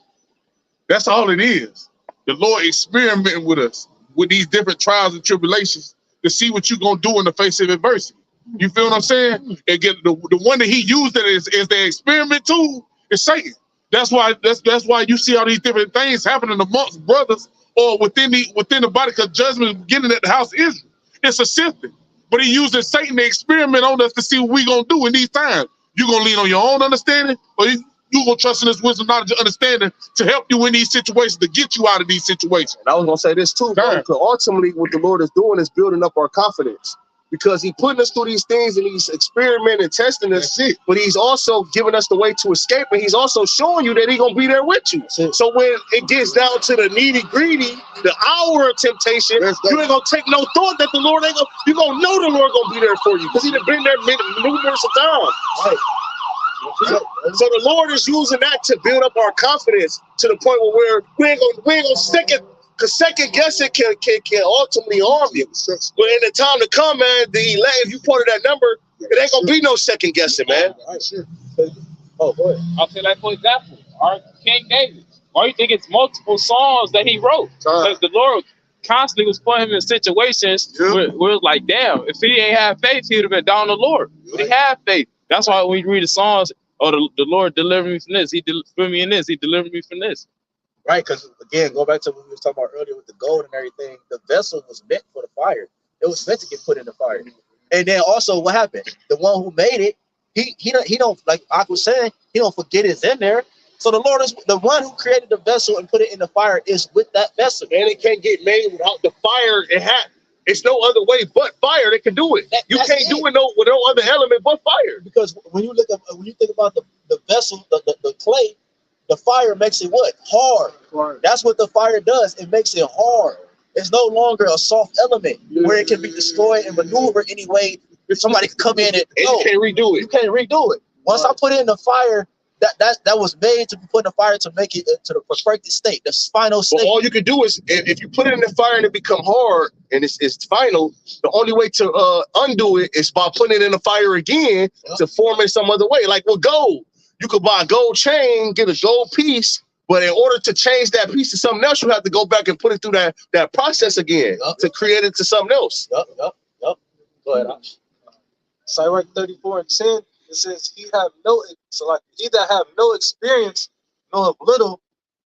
That's all it is. The Lord experimenting with us with these different trials and tribulations to see what you're gonna do in the face of adversity. You feel what I'm saying? And get the one that he used it is the experiment tool is Satan. That's why you see all these different things happening amongst brothers or within the body, because judgment is beginning at the house of Israel. It's a system. But he uses Satan to experiment on us to see what we're gonna do in these times. You gonna lean on your own understanding, or you gonna trust in this wisdom, knowledge, and understanding to help you in these situations, to get you out of these situations. And I was gonna say this too, bro, because ultimately what the Lord is doing is building up our confidence. Because he putting us through these things and he's experimenting and testing us, but he's also giving us the way to escape, and he's also showing you that he's gonna be there with you. So when it gets down to the nitty-gritty, the hour of temptation, you ain't gonna take no thought that the Lord ain't gonna, you gonna know the Lord gonna be there for you, because he's been there numerous of times. Right. So the Lord is using that to build up our confidence to the point where we ain't gonna second guessing can ultimately harm you. But in the time to come, man, if you quoted that number, it ain't gonna be no second guessing, man. Oh, go ahead. I'll say, like, for example, our King David. Why do you think it's multiple songs that he wrote? Because the Lord constantly was putting him in situations where it's like, damn, if he ain't have faith, he would have been down the Lord. But he had faith. That's why when we read the songs, the Lord delivered me from this. He put me in this. He delivered me from this. Right, because again, go back to what we were talking about earlier with the gold and everything. The vessel was meant for the fire. It was meant to get put in the fire. And then also, what happened? The one who made it, he don't, like I was saying, he don't forget it's in there. So the Lord is the one who created the vessel and put it in the fire is with that vessel. And it can't get made without the fire. It's no other way but fire that can do it. You can't do it with no other element but fire. Because when you think about the vessel, the clay. The fire makes it what? Hard. That's what the fire does. It makes it hard. It's no longer a soft element where it can be destroyed and maneuvered any way. Somebody can come in and you can't redo it. You can't redo it. Once I put it in the fire, that was made to be put in the fire to make it to the perfected state, the final state. But all you can do is if you put it in the fire and it become hard and it's final, the only way to undo it is by putting it in the fire again to form it some other way. Like with gold. You could buy a gold chain, get a gold piece, but in order to change that piece to something else, you have to go back and put it through that process again to create it to something else. Go ahead. Sirach 34:10, it says, he that have no experience knoweth little,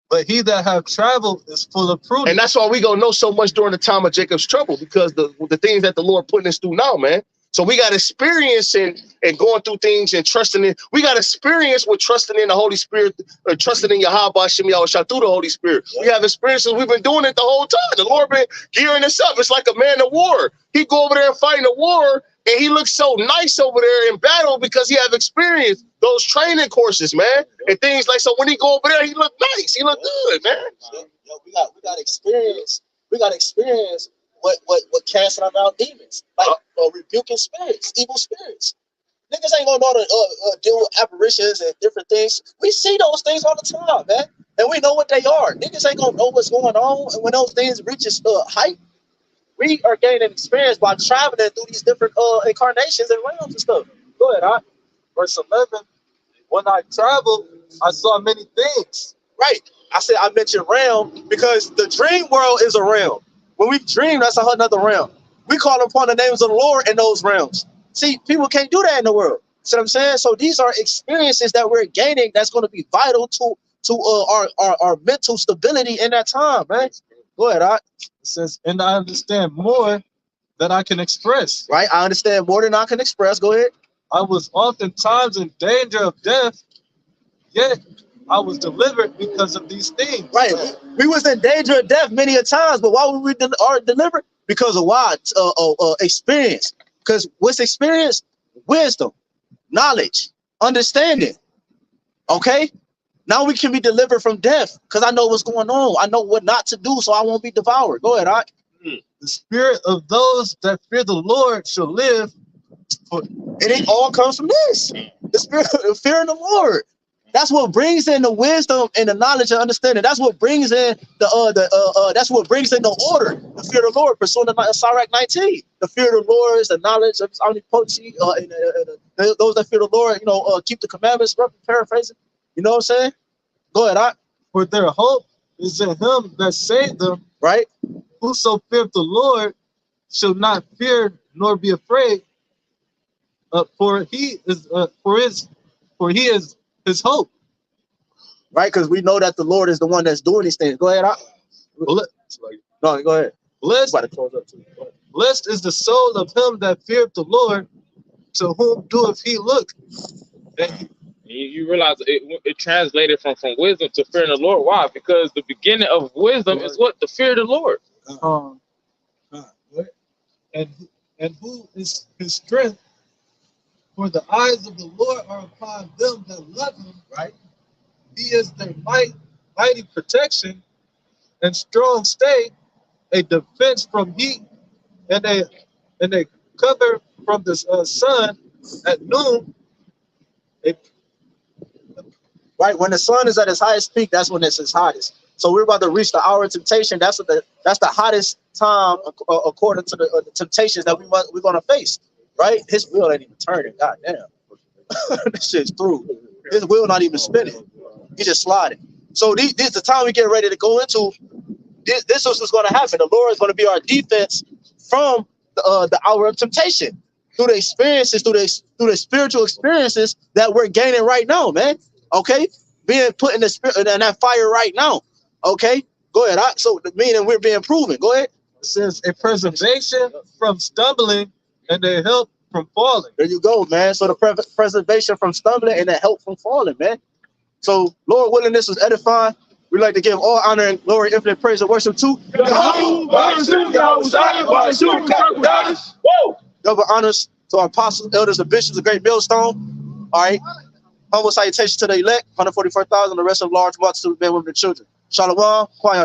but he that have traveled is full of prudence. And that's why we gonna know so much during the time of Jacob's trouble, because the things that the Lord putting us through now, man. So we got experience in going through things and trusting in. We got experience with trusting in the Holy Spirit, or trusting in YAHWASHI through the Holy Spirit. We have experiences. We've been doing it the whole time. The Lord been gearing us up. It's like a man of war. He go over there and fighting a war, and he looks so nice over there in battle because he have experience those training courses, man, and things like. So when he go over there, he look nice. He look good, man. We got experience. We got experience. What casting out demons, like rebuking spirits, evil spirits. Niggas ain't gonna know to deal with apparitions and different things. We see those things all the time, man, and we know what they are. Niggas ain't gonna know what's going on, and when those things reaches height, we are gaining experience by traveling through these different incarnations and realms and stuff. Go ahead, Verse 11. When I traveled, I saw many things. Right. I mentioned realm because the dream world is a realm. When we dream, that's another realm. We call upon the names of the Lord in those realms. See, people can't do that in the world. See what I'm saying? So these are experiences that we're gaining that's going to be vital to our mental stability in that time, man. Go ahead, It says, and I understand more than I can express. Right, I understand more than I can express. Go ahead. I was oftentimes in danger of death, yet I was delivered because of these things. Right. We was in danger of death many a times, but why were we delivered? Because of why? Experience. Because what's experience? Wisdom, knowledge, understanding. Okay? Now we can be delivered from death because I know what's going on. I know what not to do so I won't be devoured. Go ahead, Ike. The spirit of those that fear the Lord shall live. It all comes from this. The spirit of fearing the Lord. That's what brings in the wisdom and the knowledge and understanding. That's what brings in that's what brings in the order. The fear of the Lord, pursuing the Sirach 19. The fear of the Lord is the knowledge of his omnipotency. Those that fear the Lord, keep the commandments. Paraphrasing. You know what I'm saying? Go ahead, Ike. For their hope is in him that saved them. Right. Whoso feareth the Lord shall not fear nor be afraid, for he is his hope. Right? Because we know that the Lord is the one that's doing these things. Go ahead. No, go ahead. Blessed is the soul of him that feareth the Lord, to whom doeth he look. And you realize it translated from wisdom to fear the Lord. Why? Because the beginning of wisdom is what? The fear of the Lord. and who is his strength? For the eyes of the Lord are upon them that love him. Right? He is their mighty protection and strong stay, a defense from heat, and a cover from the sun at noon. Right? When the sun is at its highest peak, that's when it's its hottest. So we're about to reach the hour of temptation. That's the hottest time according to the temptations that we're gonna face. Right? His wheel ain't even turning. God damn, this shit's through. His wheel not even spinning. He just sliding. So this the time we get ready to go into. This is what's going to happen. The Lord is going to be our defense from the hour of temptation through the experiences, through the spiritual experiences that we're gaining right now, man. Okay, being put in the spirit and that fire right now. Okay, go ahead. So meaning we're being proven. Go ahead. It says a preservation from stumbling and a help from falling. There you go, man. So the preservation from stumbling and the help from falling, man. So Lord willing, this was edifying. We'd like to give all honor and glory, infinite praise and worship to double honors to our apostles, elders, and bishops, the great millstone. All right. Humble salutation to the elect, 144,000, the rest of large multitude of men, women, and children. Shalom.